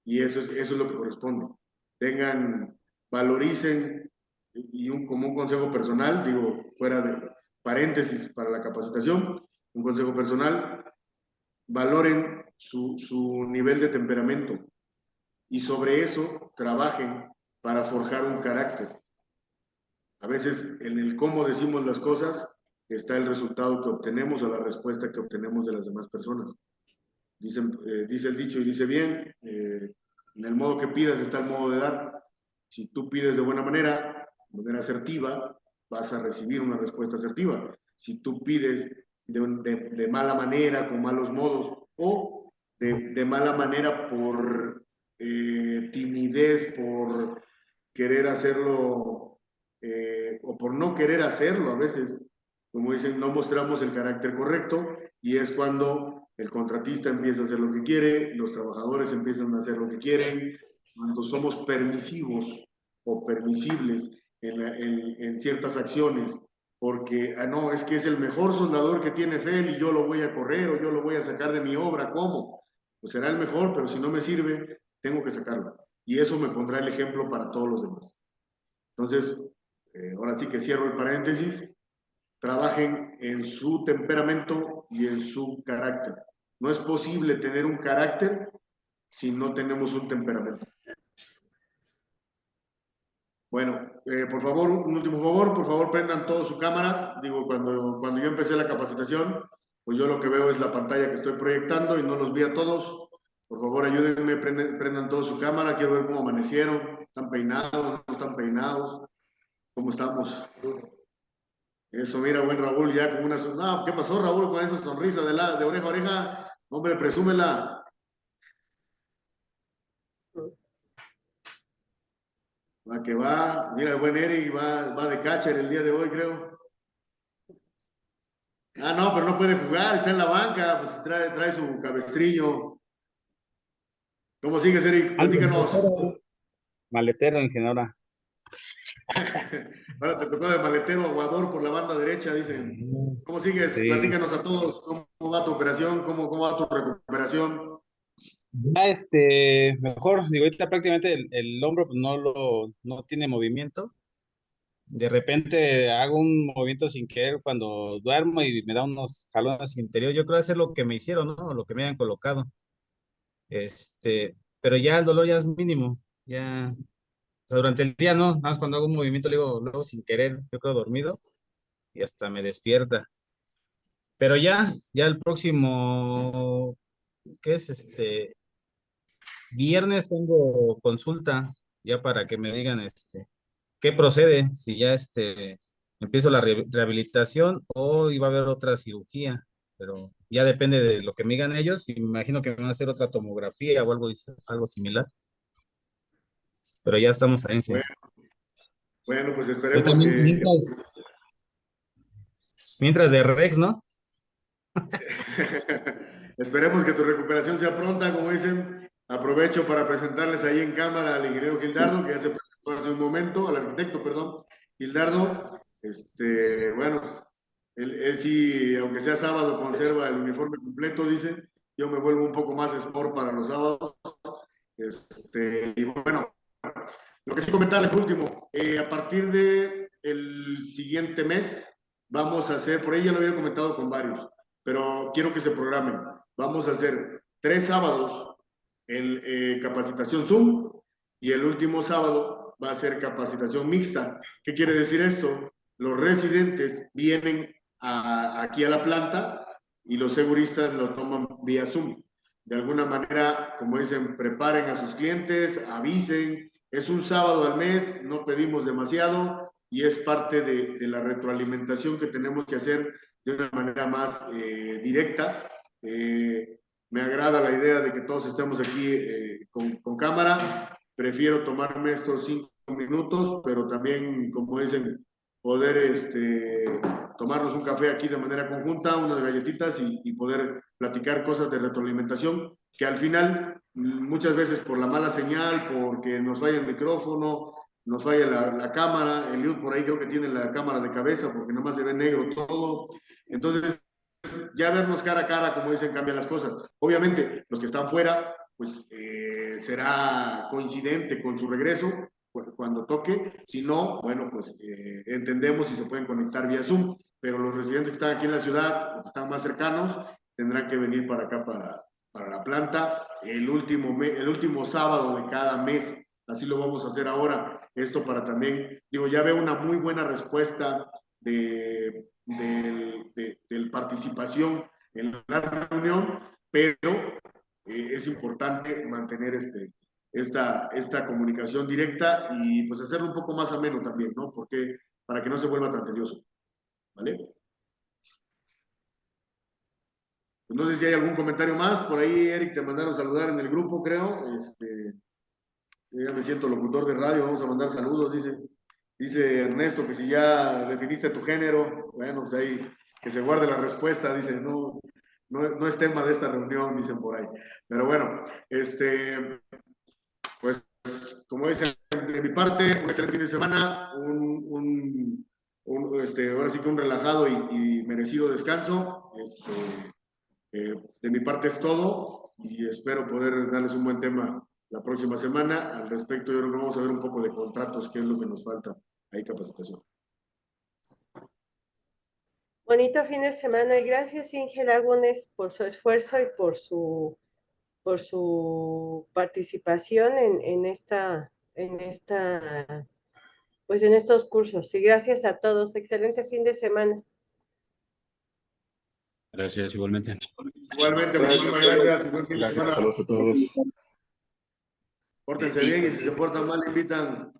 Y eso es lo que corresponde. Valoricen, y como un consejo personal, digo, fuera de paréntesis para la capacitación, un consejo personal, valoren su nivel de temperamento y sobre eso trabajen para forjar un carácter. A veces en el cómo decimos las cosas está el resultado que obtenemos o la respuesta que obtenemos de las demás personas. Dice el dicho y dice bien, en el modo que pidas está el modo de dar. Si tú pides de buena manera asertiva, vas a recibir una respuesta asertiva. Si tú pides de mala manera, con malos modos, o de mala manera por timidez, por querer hacerlo, o por no querer hacerlo, a veces, como dicen, no mostramos el carácter correcto, y es cuando el contratista empieza a hacer lo que quiere, los trabajadores empiezan a hacer lo que quieren, cuando somos permisivos o permisibles en ciertas acciones, porque, no, es que es el mejor soldador que tiene FEL y yo lo voy a correr o yo lo voy a sacar de mi obra, ¿cómo? Pues será el mejor, pero si no me sirve, tengo que sacarlo. Y eso me pondrá el ejemplo para todos los demás. Entonces, ahora sí que cierro el paréntesis, trabajen en su temperamento y en su carácter. No es posible tener un carácter si no tenemos un temperamento. Bueno, por favor, un último favor, por favor prendan toda su cámara. Digo, cuando yo empecé la capacitación, pues yo lo que veo es la pantalla que estoy proyectando y no los vi a todos. Por favor, ayúdenme, prendan toda su cámara, quiero ver cómo amanecieron, están peinados, no están peinados, cómo estamos. Eso, mira, buen Raúl, ya con una... No, ¿qué pasó, Raúl, con esa sonrisa de oreja a oreja? Hombre, presúmela. Va que va. Mira, el buen Eric va de catcher el día de hoy, creo. Ah, no, pero no puede jugar, está en la banca, pues trae su cabestrillo. ¿Cómo sigues, Eric? Platícanos. Maletero, ingeniera. Ahora te tocó de maletero aguador por la banda derecha, dicen. ¿Cómo sigues? Sí. Platícanos a todos, ¿cómo va tu operación? ¿Cómo va tu recuperación? Ya mejor, digo, ahorita prácticamente el hombro pues, no tiene movimiento. De repente hago un movimiento sin querer cuando duermo y me da unos jalones interiores. Yo creo que es lo que me hicieron, ¿no? Lo que me habían colocado. Pero ya el dolor ya es mínimo. Ya, o sea, durante el día no, nada más cuando hago un movimiento luego sin querer, yo creo dormido y hasta me despierta. Pero ya el próximo, ¿qué es viernes tengo consulta ya para que me digan qué procede, si ya empiezo la rehabilitación o iba a haber otra cirugía, pero ya depende de lo que me digan ellos y me imagino que me van a hacer otra tomografía o algo similar, pero ya estamos ahí. Bueno, pues Yo esperemos también, que mientras de Rex, ¿no? esperemos que tu recuperación sea pronta, como dicen. Aprovecho para presentarles ahí en cámara al ingeniero Gildardo, que ya se presentó hace un momento, al arquitecto, perdón, Gildardo. Bueno, él sí, aunque sea sábado, conserva el uniforme completo, dice. Yo me vuelvo un poco más sport para los sábados. Y bueno, lo que sí comentarles por último, a partir de el siguiente mes vamos a hacer, por ahí ya lo había comentado con varios, pero quiero que se programen. Vamos a hacer 3 sábados en capacitación Zoom y el último sábado va a ser capacitación mixta. ¿Qué quiere decir esto? Los residentes vienen aquí a la planta y los seguristas lo toman vía Zoom. De alguna manera, como dicen, preparen a sus clientes, avisen. Es un sábado al mes, no pedimos demasiado y es parte de la retroalimentación que tenemos que hacer de una manera más directa. Me agrada la idea de que todos estemos aquí con cámara. Prefiero tomarme estos 5 minutos, pero también, como dicen, poder tomarnos un café aquí de manera conjunta, unas galletitas y poder platicar cosas de retroalimentación, que al final, muchas veces por la mala señal, porque nos falla el micrófono, nos falla la cámara, el Eliud por ahí creo que tiene la cámara de cabeza porque nada más se ve negro todo. Entonces, ya vernos cara a cara, como dicen, cambian las cosas. Obviamente, los que están fuera, pues será coincidente con su regreso cuando toque. Si no, bueno, pues entendemos si se pueden conectar vía Zoom, pero los residentes que están aquí en la ciudad, que están más cercanos, tendrán que venir para acá, para la planta, el último sábado de cada mes. Así lo vamos a hacer ahora. Esto para también, digo, ya veo una muy buena respuesta de participación en la reunión, pero es importante mantener esta comunicación directa y pues hacerlo un poco más ameno también, ¿no? Porque para que no se vuelva tan tedioso, ¿vale? Pues no sé si hay algún comentario más, por ahí Eric te mandaron saludar en el grupo, creo, ya me siento locutor de radio, vamos a mandar saludos, dice Ernesto que si ya definiste tu género, bueno, pues ahí que se guarde la respuesta, dice, no es tema de esta reunión, dicen por ahí. Pero bueno, pues como dicen, de mi parte, un excelente fin de semana, ahora sí que un relajado y merecido descanso. De mi parte es todo y espero poder darles un buen tema la próxima semana. Al respecto, yo creo que vamos a ver un poco de contratos, qué es lo que nos falta. Hay capacitación. Bonito fin de semana y gracias, Inge Lagunes, por su esfuerzo y por su participación pues en estos cursos. Y gracias a todos. Excelente fin de semana. Gracias, igualmente. Igualmente, muchísimas gracias. Buen fin de semana. Saludos a todos. Pórtense bien y si se portan mal, invitan.